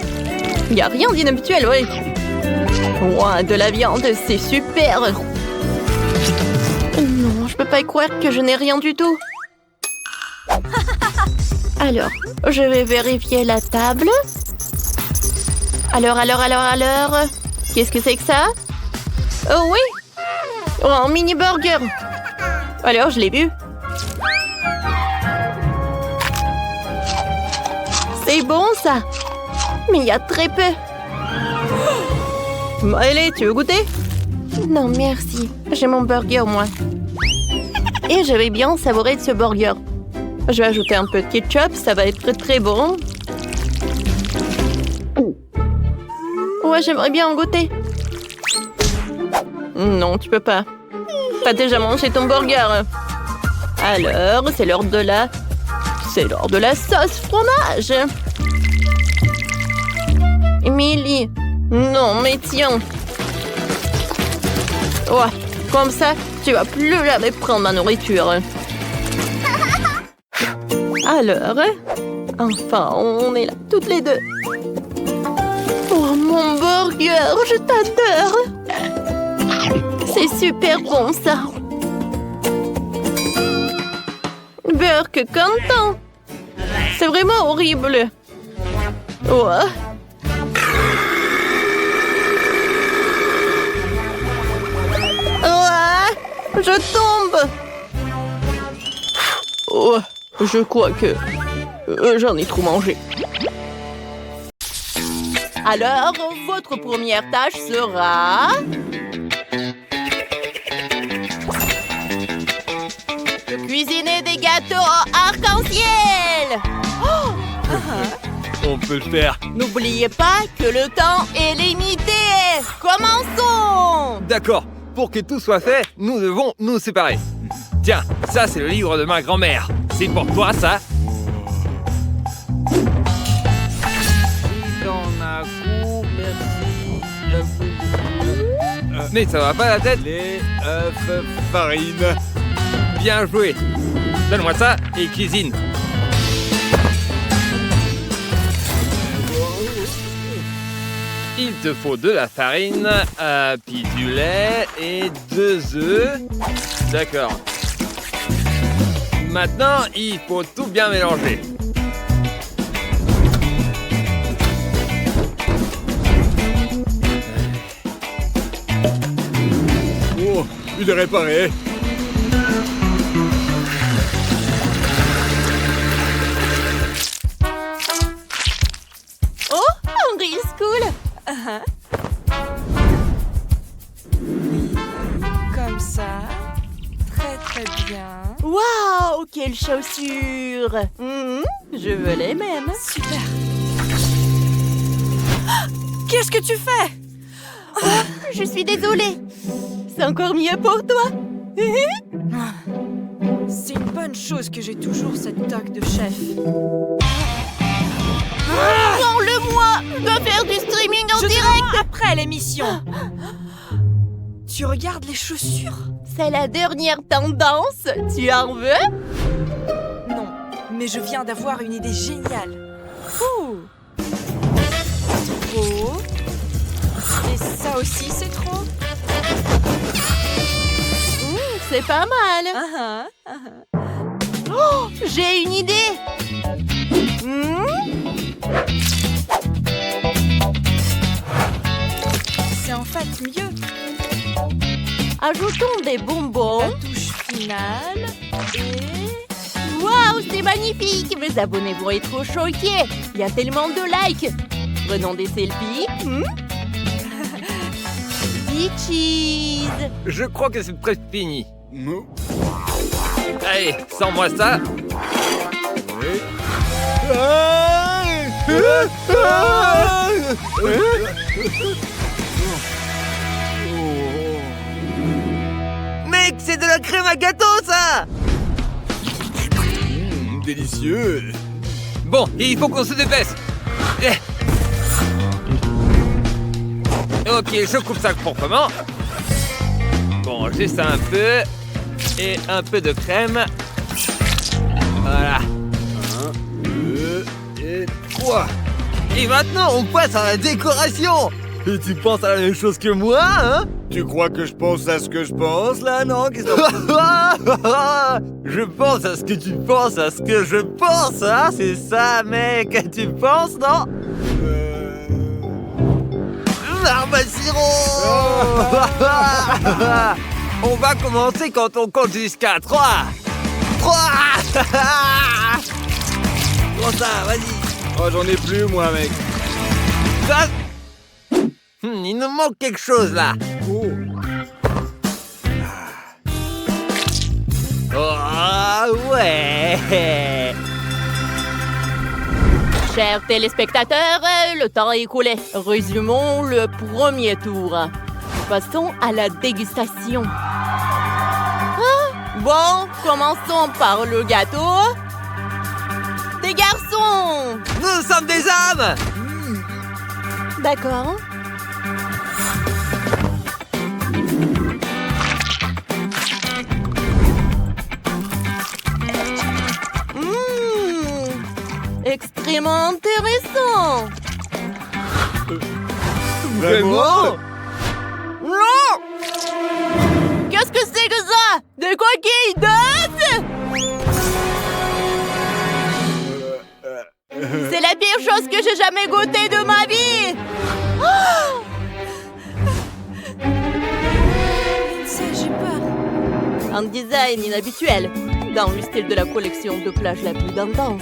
Speaker 1: Il n'y a rien d'inhabituel, oui. Ouais, de la viande, c'est super. Non, je peux pas y croire que je n'ai rien du tout. Alors, je vais vérifier la table. Alors. Qu'est-ce que c'est que ça? Oh oui! Oh, un mini burger. Alors, je l'ai vu. C'est bon, ça. Mais il y a très peu. Allez, tu veux goûter? Non, merci. J'ai mon burger, moi. Et je vais bien savourer de ce burger. Je vais ajouter un peu de ketchup, ça va être très très bon. Ouais, j'aimerais bien en goûter. Non, tu peux pas. T'as déjà mangé ton burger. Alors, c'est l'heure de la sauce fromage. Emily. Non, mais tiens. Ouais, comme ça, tu vas plus jamais prendre ma nourriture. Alors, enfin, on est là, toutes les deux. Oh, mon burger, je t'adore. C'est super bon, ça. Burger content. C'est vraiment horrible. Ouais. Je tombe. Oh, je crois que j'en ai trop mangé. Alors, votre première tâche sera... de cuisiner des gâteaux arc-en-ciel. Oh,
Speaker 3: On peut le faire.
Speaker 1: n'oubliez pas que le temps est limité. Commençons.
Speaker 3: D'accord. Pour que tout soit fait, nous devons nous séparer. Tiens, ça c'est le livre de ma grand-mère. C'est pour toi, ça. Mais ça va pas la tête? Les œufs, farine. Bien joué. Donne-moi ça et cuisine. Il te faut de la farine, puis du lait et 2 œufs. D'accord. Maintenant, il faut tout bien mélanger. Oh, il est réparé.
Speaker 1: Oh, Hungry School.
Speaker 4: Comme ça. Très très bien.
Speaker 1: Waouh, quelles chaussures. Je veux les mêmes.
Speaker 4: Super. Qu'est-ce que tu fais?
Speaker 1: Je suis désolée. C'est encore mieux pour toi.
Speaker 4: C'est une bonne chose que j'ai toujours cette toque de chef.
Speaker 1: Prends-le-moi. Je dois faire du streaming en
Speaker 4: Je te
Speaker 1: direct.
Speaker 4: rends après l'émission. Tu regardes les chaussures?
Speaker 1: C'est la dernière tendance. Tu en veux?
Speaker 4: Non, mais je viens d'avoir une idée géniale. Ouh. Trop. Et ça aussi, c'est trop.
Speaker 1: C'est pas mal. Oh, j'ai une idée.
Speaker 4: C'est en fait mieux.
Speaker 1: Ajoutons des bonbons.
Speaker 4: La touche finale et...
Speaker 1: Waouh, c'est magnifique. Mes abonnés vont être choqués. Il y a tellement de likes. Prenons des selfies. Des cheese.
Speaker 3: Je crois que c'est presque fini. Allez, sors-moi ça. Mec, c'est de la crème à gâteau, ça!
Speaker 5: Délicieux.
Speaker 3: Bon, il faut qu'on se dépêche. Ok, je coupe ça proprement. Bon, juste un peu. Et un peu de crème. Voilà.
Speaker 5: 1, 2 et 3.
Speaker 3: Et maintenant, on passe à la décoration. Et tu penses à la même chose que moi, hein?
Speaker 5: Tu crois que je pense à ce que je pense, là, non? Qu'est-ce que
Speaker 3: Je pense à ce que tu penses à ce que je pense, hein? C'est ça, mec. Tu penses, non? L'arme à sirop. On va commencer quand on compte jusqu'à 3. 3. Prends ça, vas-y.
Speaker 5: Oh, j'en ai plus, moi, mec.
Speaker 3: Ça... il nous manque quelque chose, là.
Speaker 5: Oh.
Speaker 3: Oh, ouais.
Speaker 1: Chers téléspectateurs, le temps est écoulé. Résumons le premier tour. Passons à la dégustation. Bon, commençons par le gâteau. Des garçons!
Speaker 3: Nous sommes des hommes.
Speaker 1: D'accord. Extrêmement intéressant.
Speaker 3: Vraiment?
Speaker 1: Non! Qu'est-ce que c'est que ça? Des coquilles d'œufs? C'est la pire chose que j'ai jamais goûtée de ma vie. Oh!
Speaker 4: Lindsay, j'ai peur.
Speaker 1: Un design inhabituel, dans le style de la collection de plage la plus tendance.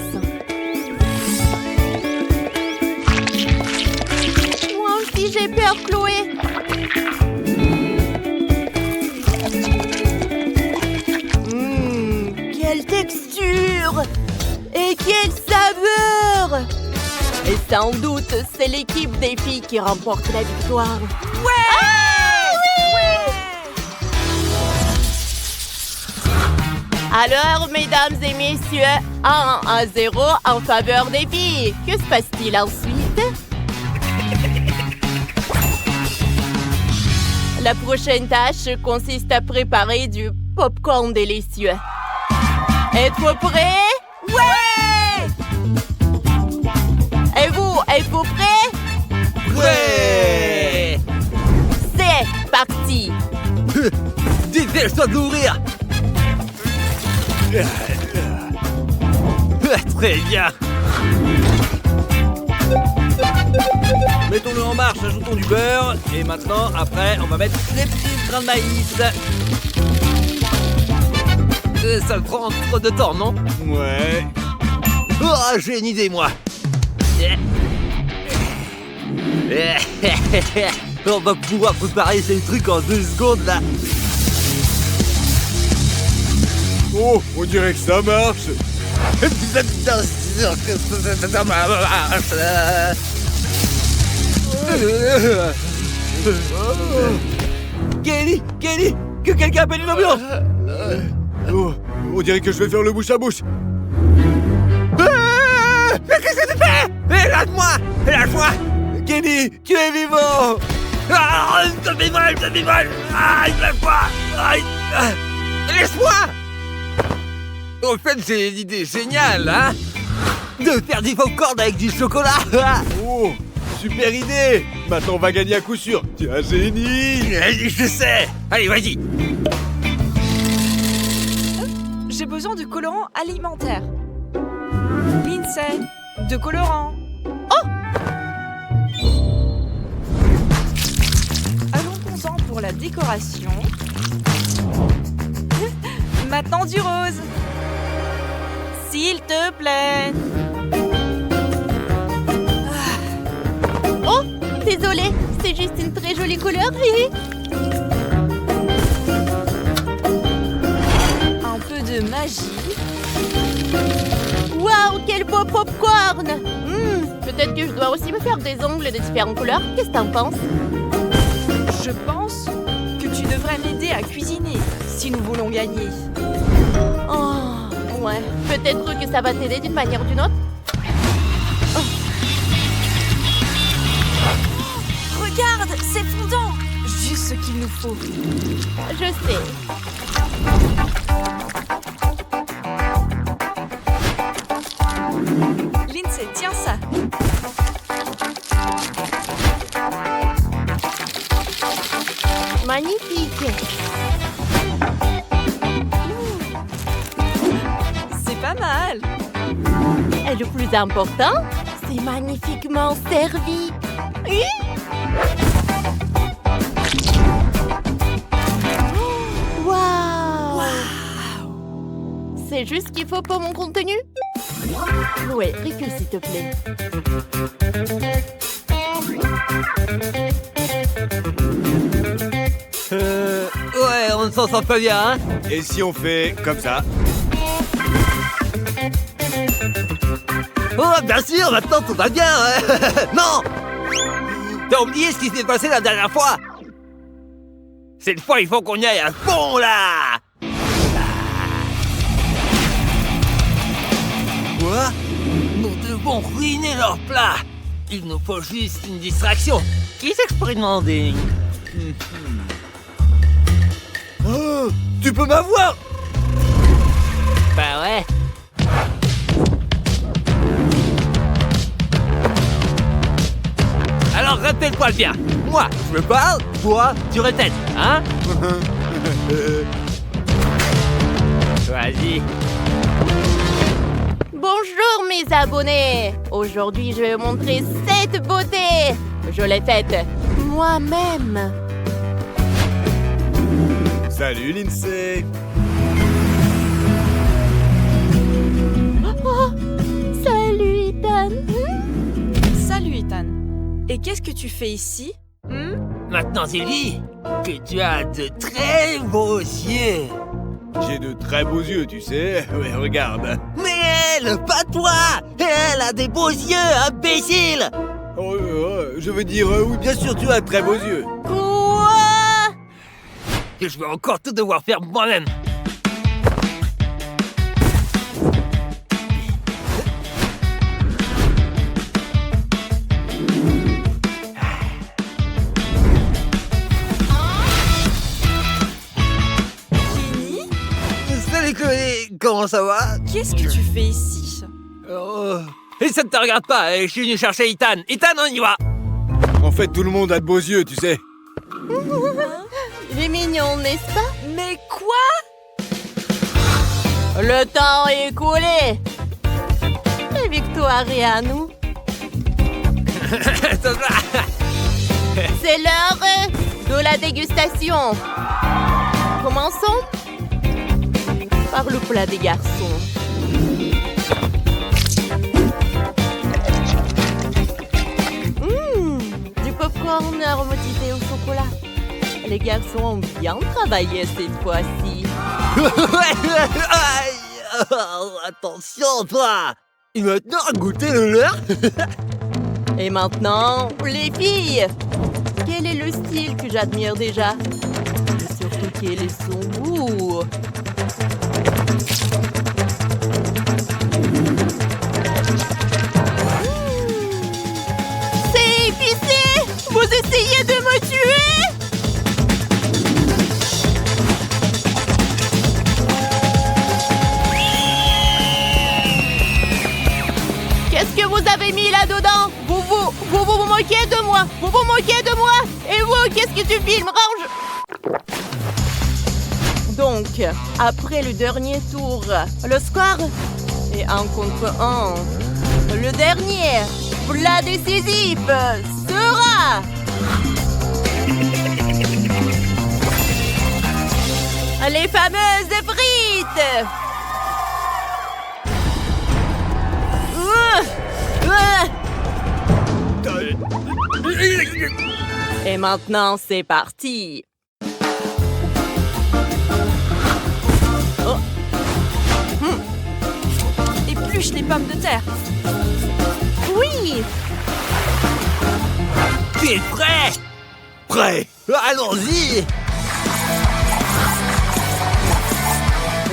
Speaker 1: Moi aussi j'ai peur, Chloé. Quelle texture! Et quelle saveur! Et sans doute, c'est l'équipe des filles qui remporte la victoire.
Speaker 4: Ouais!
Speaker 1: Ah, oui! Alors, mesdames et messieurs, 1-0 en faveur des filles. Que se passe-t-il ensuite? La prochaine tâche consiste à préparer du popcorn délicieux. Êtes-vous prêts? Ouais! Et vous, êtes-vous prêts?
Speaker 3: Ouais.
Speaker 1: C'est parti!
Speaker 3: Dépêche-toi de l'ouvrir. Très bien.
Speaker 5: Mettons-le en marche, ajoutons du beurre. Et maintenant, après, on va mettre les petits grains de maïs.
Speaker 3: Ça prend trop de temps, non?
Speaker 5: Ouais.
Speaker 3: Oh, j'ai une idée, moi. On va pouvoir préparer ces trucs en 2 secondes, là.
Speaker 5: Oh, on dirait que ça marche.
Speaker 3: Bien sûr que ça marche.
Speaker 5: Kelly, que quelqu'un appelle une ambulance. Oh, on dirait que je vais faire le bouche à bouche.
Speaker 3: Mais qu'est-ce que tu fais? Lâche-moi! Lâche-moi!
Speaker 5: Kenny, tu es vivant.
Speaker 3: Ah, ça fait mal! Aïe, lâche-moi! Aïe! Laisse-moi! En fait, j'ai une idée géniale, hein? De faire du popcorn avec du chocolat!
Speaker 5: Oh, super idée. Maintenant, on va gagner à coup sûr. Tu es un génie.
Speaker 3: Je sais! Allez, vas-y!
Speaker 4: J'ai besoin de colorants alimentaires. Lindsay, de colorants. Oh! Allons-en pour la décoration. Maintenant du rose. S'il te plaît.
Speaker 1: Désolée, c'est juste une très jolie couleur.
Speaker 4: Un peu de magie.
Speaker 1: Waouh, quel beau popcorn! Peut-être que je dois aussi me faire des ongles de différentes couleurs. Qu'est-ce que t'en penses?
Speaker 4: Je pense que tu devrais m'aider à cuisiner si nous voulons gagner.
Speaker 1: Oh, ouais. Peut-être que ça va t'aider d'une manière ou d'une autre.
Speaker 4: Regarde, c'est fondant. Juste ce qu'il nous faut.
Speaker 1: Je sais.
Speaker 4: Lindsay, tiens ça.
Speaker 1: Magnifique.
Speaker 4: C'est pas mal.
Speaker 1: Et le plus important, c'est magnifiquement servi. Oui. Waouh! C'est juste ce qu'il faut pour mon contenu? Ouais, recule s'il te plaît.
Speaker 3: Ouais, on ne s'en sort pas bien, hein?
Speaker 5: Et si on fait comme ça?
Speaker 3: Oh, bien sûr, maintenant tout va bien, hein. Non! T'as oublié ce qui s'est passé la dernière fois? Cette fois, il faut qu'on y aille à fond, là! Quoi? Nous devons ruiner leur plat. Il nous faut juste une distraction. Qui s'expérimente?
Speaker 5: Oh, tu peux m'avoir!
Speaker 3: Bah ouais. Alors rappelle-toi bien. Moi, je me parle, toi, tu retêtes, hein? Vas-y.
Speaker 1: Bonjour mes abonnés. Aujourd'hui, je vais vous montrer cette beauté. Je l'ai faite moi-même.
Speaker 5: Salut Lindsay!
Speaker 1: Oh, salut Ethan.
Speaker 4: Salut Ethan. Et qu'est-ce que tu fais ici?
Speaker 3: Maintenant, Sylvie, que tu as de très beaux yeux.
Speaker 5: J'ai de très beaux yeux, tu sais. Ouais, regarde.
Speaker 3: Mais elle, pas toi. Elle a des beaux yeux, imbécile.
Speaker 5: Oh, je veux dire, oui, bien sûr, tu as de très beaux yeux.
Speaker 1: Quoi?
Speaker 3: Que je vais encore tout devoir faire moi-même.
Speaker 4: Kenny?
Speaker 3: Salut Chloé, comment ça va?
Speaker 4: Qu'est-ce que tu fais ici?
Speaker 3: Oh. Et ça ne te regarde pas, je suis venu chercher Ethan. Ethan, on y va.
Speaker 5: En fait, tout le monde a de beaux yeux, tu sais.
Speaker 1: Il est mignon, n'est-ce pas?
Speaker 4: Mais quoi?
Speaker 1: Le temps est écoulé. La victoire est à nous. C'est l'heure de la dégustation. Commençons par le plat des garçons. Du popcorn aromatisé au chocolat. Les garçons ont bien travaillé cette fois-ci.
Speaker 3: Aïe. Oh, attention, toi. Et maintenant, goûter le leur.
Speaker 1: Et maintenant, les filles. Quel est le style que j'admire déjà? Et surtout, quel est son goût? C'est épicé! Vous essayez de me tuer? Qu'est-ce que vous avez mis là-dedans? Vous moquez de moi! Vous vous moquez de moi! Et vous, qu'est-ce que tu filmes? Range! Donc, après le dernier tour, le score est 1 contre 1. Le dernier plat décisif sera... les fameuses frites! Et maintenant, c'est parti.
Speaker 4: Oh. Épluche les pommes de terre.
Speaker 1: Oui.
Speaker 3: Tu es prêt?
Speaker 5: Prêt.
Speaker 3: Allons-y!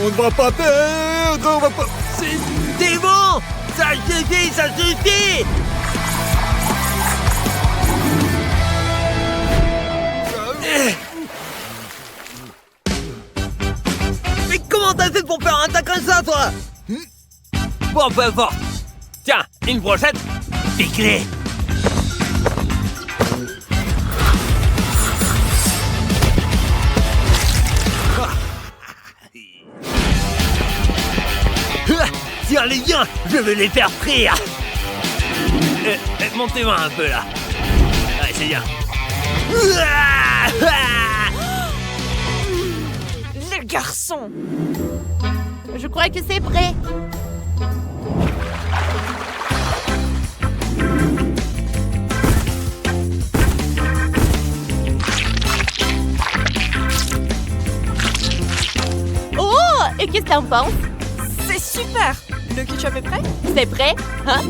Speaker 5: On ne va pas perdre, on va pas...
Speaker 3: C'est bon! Ça suffit, ça suffit! Mais comment t'as fait pour faire un tas comme ça, toi? Bon, peu importe. Tiens, une brochette, pique-les. Tiens-les bien, je vais les faire frire. Montez-moi un peu, là. Ouais, c'est bien.
Speaker 4: Les garçons.
Speaker 1: Je crois que c'est prêt. Oh! Et qu'est-ce que t'en penses?
Speaker 4: C'est super. Le ketchup est prêt?
Speaker 1: C'est prêt? Hein?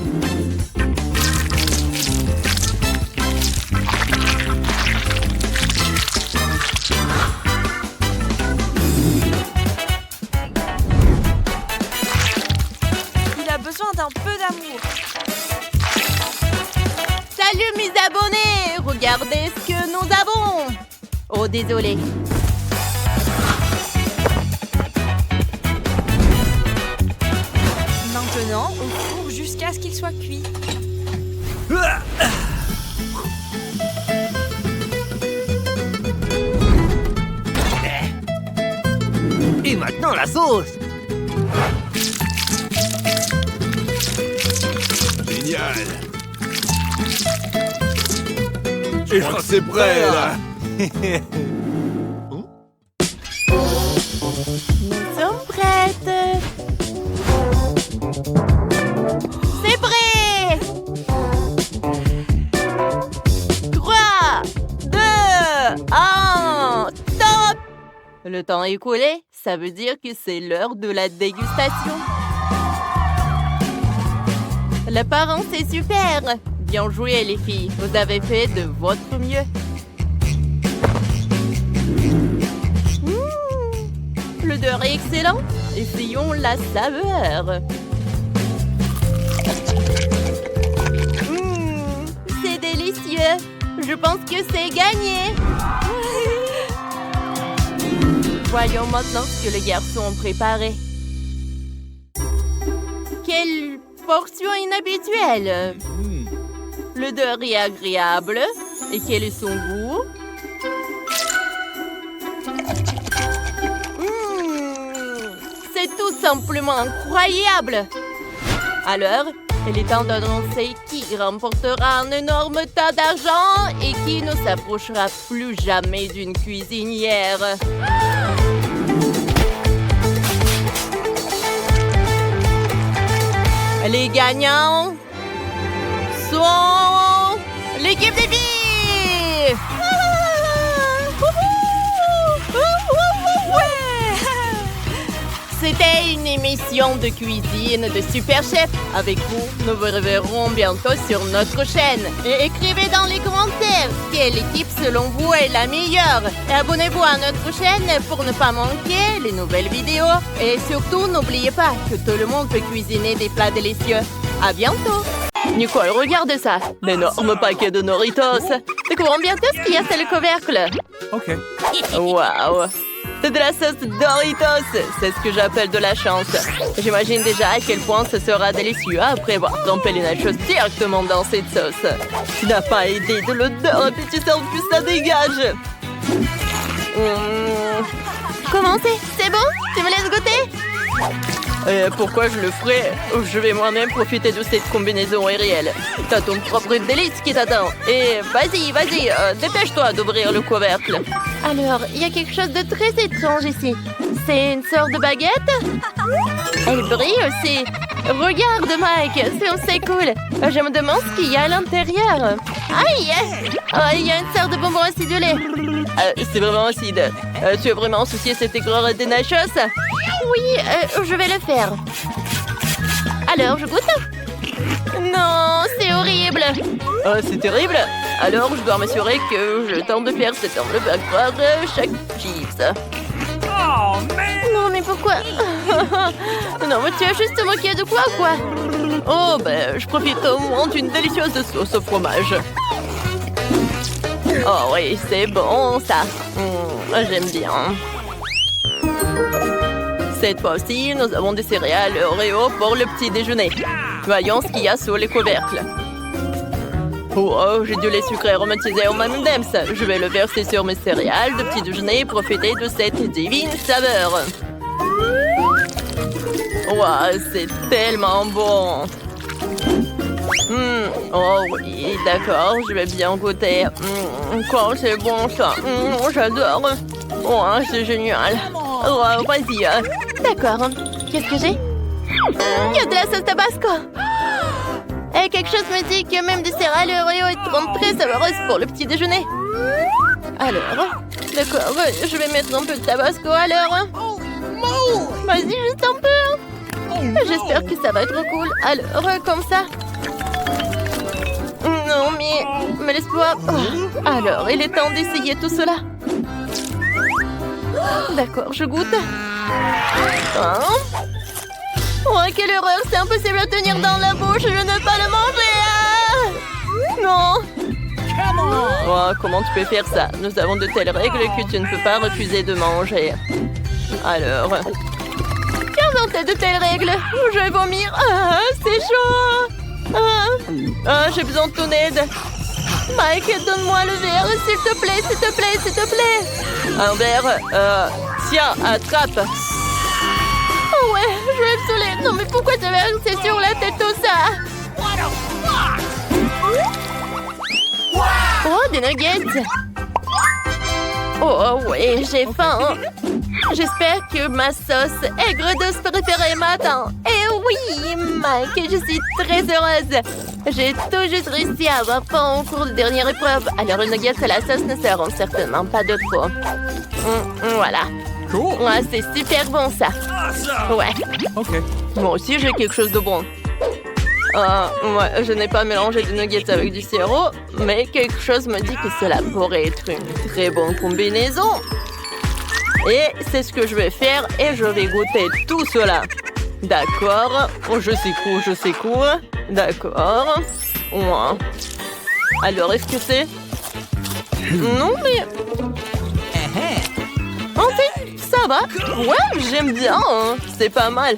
Speaker 4: Il a besoin d'un peu d'amour.
Speaker 1: Salut mes abonnés! Regardez ce que nous avons! Oh, désolé.
Speaker 4: Maintenant, au four jusqu'à ce qu'il soit cuit.
Speaker 3: Et maintenant, la sauce.
Speaker 5: Génial. Et je crois que c'est prêt, là.
Speaker 1: Nous sommes prêtes! C'est prêt! 3, 2, 1, stop! Le temps écoulé, ça veut dire que c'est l'heure de la dégustation. L'apparence est super! Bien joué les filles, vous avez fait de votre mieux. L'odeur est excellente. Essayons la saveur. C'est délicieux. Je pense que c'est gagné. Voyons maintenant ce que les garçons ont préparé. Quelle portion inhabituelle. L'odeur est agréable. Et quel est son goût? C'est tout simplement incroyable! Alors, il est temps d'annoncer qui remportera un énorme tas d'argent et qui ne s'approchera plus jamais d'une cuisinière. Les gagnants sont l'équipe des filles! C'était une émission de cuisine de Super Chef. Avec vous, nous vous reverrons bientôt sur notre chaîne. Et écrivez dans les commentaires quelle équipe selon vous est la meilleure. Et abonnez-vous à notre chaîne pour ne pas manquer les nouvelles vidéos. Et surtout, n'oubliez pas que tout le monde peut cuisiner des plats délicieux. À bientôt! Nicole, regarde ça! L'énorme paquet de Doritos! Découvrons bientôt ce qu'il y a sur le couvercle!
Speaker 3: Ok.
Speaker 1: Waouh! C'est de la sauce Doritos! C'est ce que j'appelle de la chance. J'imagine déjà à quel point ce sera délicieux après avoir trempé les nachos directement dans cette sauce. Tu n'as pas idée de l'odeur et puis tu sens plus ça dégage! Comment c'est bon? Tu me laisses goûter? Pourquoi je le ferais? Je vais moi-même profiter de cette combinaison aérienne. T'as ton propre délice qui t'attend. Et vas-y, dépêche-toi d'ouvrir le couvercle. Alors, il y a quelque chose de très étrange ici. C'est une sorte de baguette? Elle brille aussi. Regarde, Mike, c'est cool. Je me demande ce qu'il y a à l'intérieur. Aïe! Ah, il y a une sorte de bonbon acidulé. C'est vraiment acide. Tu as vraiment associé cette aigreur à des nachos? Oui, je vais le faire. Alors, je goûte? Non, c'est horrible. C'est terrible. Alors, je dois m'assurer que je tente de faire cette enveloppe à croire chaque chips. Non, mais pourquoi? Non, mais tu as juste te moqué de quoi? Oh, ben, je profite au moins d'une délicieuse sauce au fromage. Oh oui, c'est bon, ça. J'aime bien. Cette fois-ci, nous avons des céréales Oreo pour le petit déjeuner. Voyons ce qu'il y a sous les couvercles. Oh, j'ai du lait sucré aromatisé au M&M's. Je vais le verser sur mes céréales de petit déjeuner et profiter de cette divine saveur. Wow, c'est tellement bon. Oh oui, d'accord, je vais bien goûter. Quoi, c'est bon ça. J'adore. Oh, c'est génial. Oh, vas-y. D'accord. Qu'est-ce que j'ai? Il y a de la sauce tabasco. Et quelque chose me dit que même des céréales Oreo seront très savoreuses pour le petit déjeuner. Alors, d'accord, je vais mettre un peu de tabasco alors. Vas-y, juste un peu. J'espère que ça va être cool. Alors, comme ça. Non, mais laisse-moi. Alors, il est temps d'essayer tout cela. D'accord, je goûte. Oh, quelle horreur, c'est impossible à tenir dans la bouche, je ne peux pas le manger. Non. Oh, comment tu peux faire ça? Nous avons de telles règles que tu ne peux pas refuser de manger. Alors... Qui a inventé de telles règles? Je vais vomir. C'est chaud. J'ai besoin de ton aide. Mike, donne-moi le verre, s'il te plaît, s'il te plaît, s'il te plaît. Un verre, tiens, attrape. Oh ouais, je vais me saouler. Non mais pourquoi tu avais versé sur la tête tout ça? Oh, des nuggets. Oh ouais, j'ai faim. J'espère que ma sauce aigre douce préférée m'attend. Et oui, Mike, je suis très heureuse. J'ai tout juste réussi à avoir faim au cours de dernière épreuve. Alors, le nugget et la sauce ne seront certainement pas de trop. Voilà. Ouais, c'est super bon, ça. Ouais.
Speaker 5: Ok.
Speaker 1: Moi aussi, j'ai quelque chose de bon. Ouais, je n'ai pas mélangé de nuggets avec du sirop, mais quelque chose me dit que cela pourrait être une très bonne combinaison. Et c'est ce que je vais faire et je vais goûter tout cela. D'accord. Je secoue. D'accord. Ouais. Alors, est-ce que c'est... Non, mais... En fait, ça va. Ouais, j'aime bien. Hein. C'est pas mal.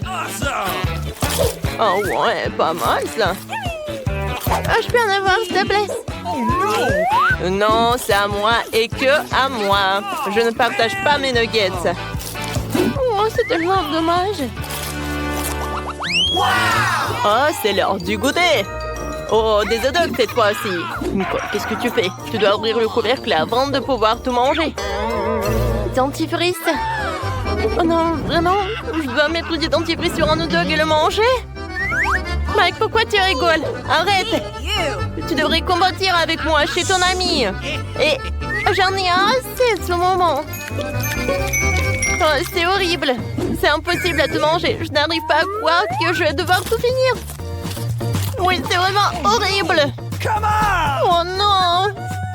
Speaker 1: Oh ouais, pas mal, ça. Je peux en avoir, s'il te plaît? Non, c'est à moi et que à moi. Je ne partage pas mes nuggets. Oh, c'est tellement dommage. Oh, c'est l'heure du goûter. Oh, des hot dogs cette fois-ci. Nicole, qu'est-ce que tu fais? Tu dois ouvrir le couvercle avant de pouvoir tout manger. Dentifrice. Oh non, vraiment? Je dois mettre du dentifrice sur un hot dog et le manger? Mike, pourquoi tu rigoles? Arrête! Tu devrais combattre avec moi chez ton ami. Et j'en ai assez de ce moment. Oh, c'est horrible. C'est impossible à te manger. Je n'arrive pas à croire que je vais devoir tout finir. Oui, c'est vraiment horrible. Oh non!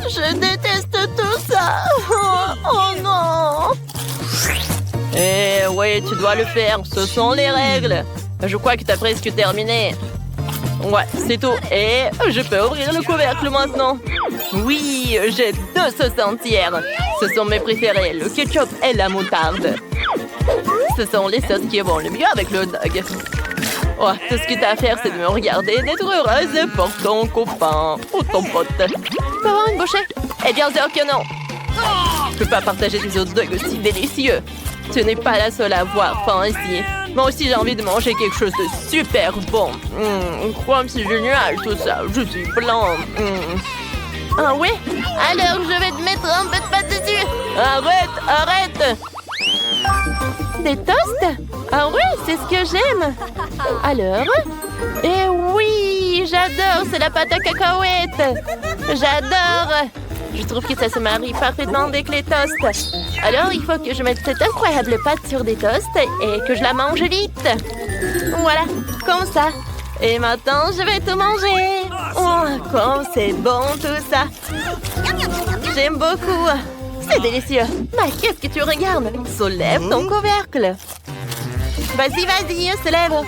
Speaker 1: Je déteste tout ça. Oh non! Eh oui, tu dois le faire. Ce sont les règles. Je crois que tu as presque terminé. Ouais, c'est tout. Et je peux ouvrir le couvercle maintenant. Oui, j'ai 2 sauces entières. Ce sont mes préférées, le ketchup et la moutarde. Ce sont les sauces qui vont le mieux avec le hot dog. Oh, tout ce que tu as à faire, c'est de me regarder et d'être heureuse pour ton copain ou ton pote. Tu peux avoir une bouchée? Eh bien sûr que non. Je peux pas partager des hot dogs aussi délicieux. Tu n'es pas la seule à avoir faim ici. Moi aussi, j'ai envie de manger quelque chose de super bon. Crois-moi, c'est génial tout ça. Je suis blanc. Ah oui? Alors, je vais te mettre un peu de pâte dessus. Arrête! Des toasts? Ah oui, c'est ce que j'aime. Alors? Eh oui, oui, j'adore, c'est la pâte à cacahuètes. J'adore. Je trouve que ça se marie parfaitement avec les toasts. Alors, il faut que je mette cette incroyable pâte sur des toasts et que je la mange vite. Voilà, comme ça. Et maintenant, je vais tout manger. Oh, comme c'est bon tout ça. J'aime beaucoup. C'est délicieux. Mais qu'est-ce que tu regardes? Soulève ton couvercle. Vas-y, vas-y, se lève.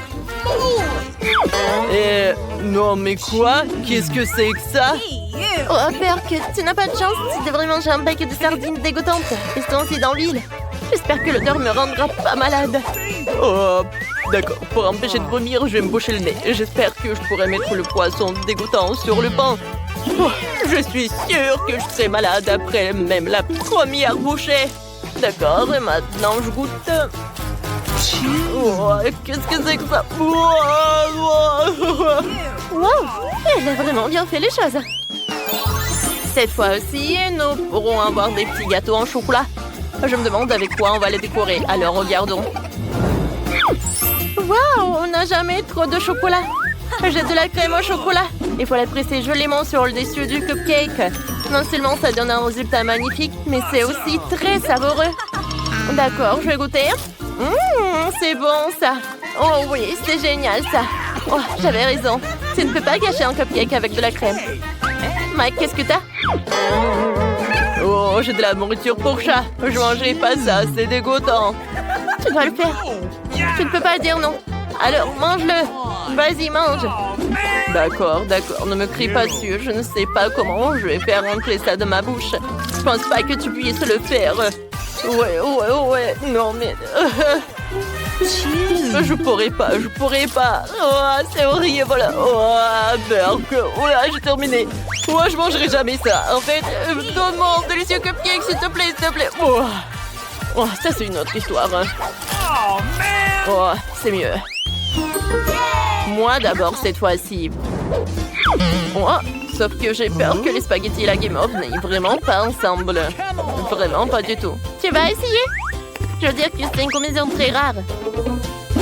Speaker 1: Non, mais quoi? Qu'est-ce que c'est que ça? Oh, Perk, tu n'as pas de chance. Tu devrais manger un bec de sardines dégoûtantes. Et c'est aussi dans l'huile. J'espère que l'odeur me rendra pas malade. Oh, d'accord. Pour empêcher de vomir, je vais me boucher le nez. J'espère que je pourrai mettre le poisson dégoûtant sur le pain. Oh, je suis sûre que je serai malade après même la première bouchée. D'accord, et maintenant je goûte. Oh, qu'est-ce que c'est que ça? Wow, elle a vraiment bien fait les choses. Cette fois aussi, nous pourrons avoir des petits gâteaux en chocolat. Je me demande avec quoi on va les décorer, alors regardons. Waouh, on n'a jamais trop de chocolat. J'ai de la crème au chocolat. Il faut la presser joliment sur le dessus du cupcake. Non seulement ça donne un résultat magnifique, mais c'est aussi très savoureux. D'accord, je vais goûter. C'est bon ça. Oh oui, c'est génial ça. Oh, j'avais raison. Tu ne peux pas gâcher un cupcake avec de la crème. Mike, qu'est-ce que t'as? Oh, j'ai de la nourriture pour chat. Je mangerai pas ça, c'est dégoûtant. Tu dois le faire. Tu ne peux pas dire non. Alors, mange-le. Vas-y, mange. D'accord, ne me crie pas dessus. Je ne sais pas comment je vais faire rentrer ça de ma bouche. Je pense pas que tu puisses le faire. Ouais. Non, mais... Je pourrais pas. Oh, c'est horrible. Oh, Berk. Oh là, j'ai terminé. Moi, je mangerai jamais ça. En fait, donne-moi un délicieux cupcake, s'il te plaît. Oh, ça, c'est une autre histoire. Oh, c'est mieux. Moi, d'abord, cette fois-ci. Oh, sauf que j'ai peur que les spaghettis et la guimauve n'aillent vraiment pas ensemble. Vraiment pas du tout. Tu vas essayer? Je veux dire que c'est une combinaison très rare.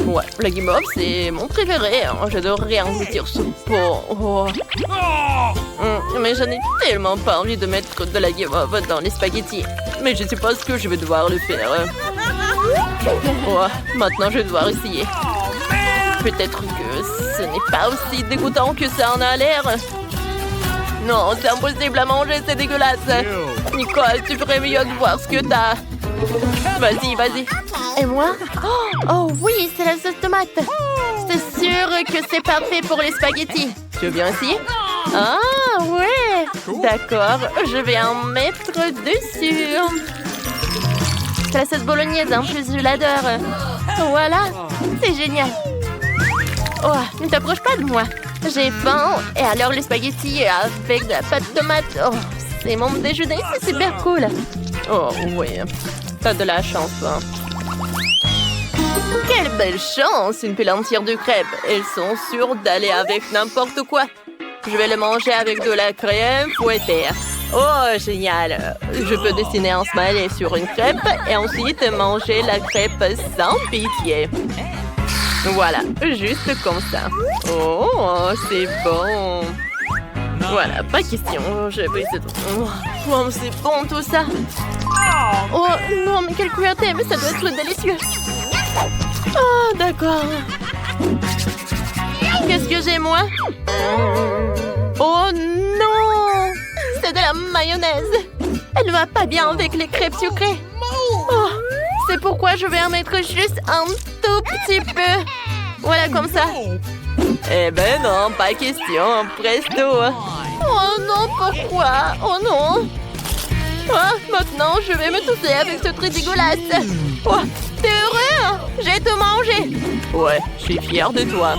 Speaker 1: Ouais, la guimauve, c'est mon préféré. J'adorerais en goûter ce pot. Oh. Mais j'en ai tellement pas envie de mettre de la guimauve dans les spaghettis. Mais je suppose que je vais devoir le faire. Oh, maintenant, je vais devoir essayer. Peut-être que ce n'est pas aussi dégoûtant que ça en a l'air. Non, c'est impossible à manger, c'est dégueulasse. Nicole, tu ferais mieux de voir ce que t'as. Vas-y. Et moi? Oh oui, c'est la sauce tomate. C'est sûr que c'est parfait pour les spaghettis. Tu veux bien essayer? Ah, ouais. D'accord, je vais en mettre dessus. C'est la sauce bolognaise, en plus je l'adore. Voilà, c'est génial. Oh, ne t'approche pas de moi. J'ai faim. Et alors les spaghettis avec de la pâte tomate. Oh, c'est mon déjeuner, c'est super cool. Oh, oui. T'as de la chance, hein. Quelle belle chance, une pile entière de crêpes. Elles sont sûres d'aller avec n'importe quoi. Je vais le manger avec de la crème fouettée. Oh, génial. Je peux dessiner un smiley sur une crêpe et ensuite manger la crêpe sans pitié. Voilà, juste comme ça. Oh, c'est bon. Voilà, pas question. Je vais essayer de... Oh, c'est bon tout ça. Oh, non, mais quelle cruauté, mais ça doit être délicieux. Oh, d'accord. Qu'est-ce que j'ai, moi? Oh, non! C'est de la mayonnaise. Elle va pas bien avec les crêpes sucrées. Oh, c'est pourquoi je vais en mettre juste un tout petit peu. Voilà, comme ça. Eh ben non, pas question. Presto. Oh non, pourquoi? Oh non. Ah, maintenant, je vais me tousser avec ce truc dégueulasse. Oh, t'es heureux? J'ai tout mangé. Ouais, je suis fière de toi.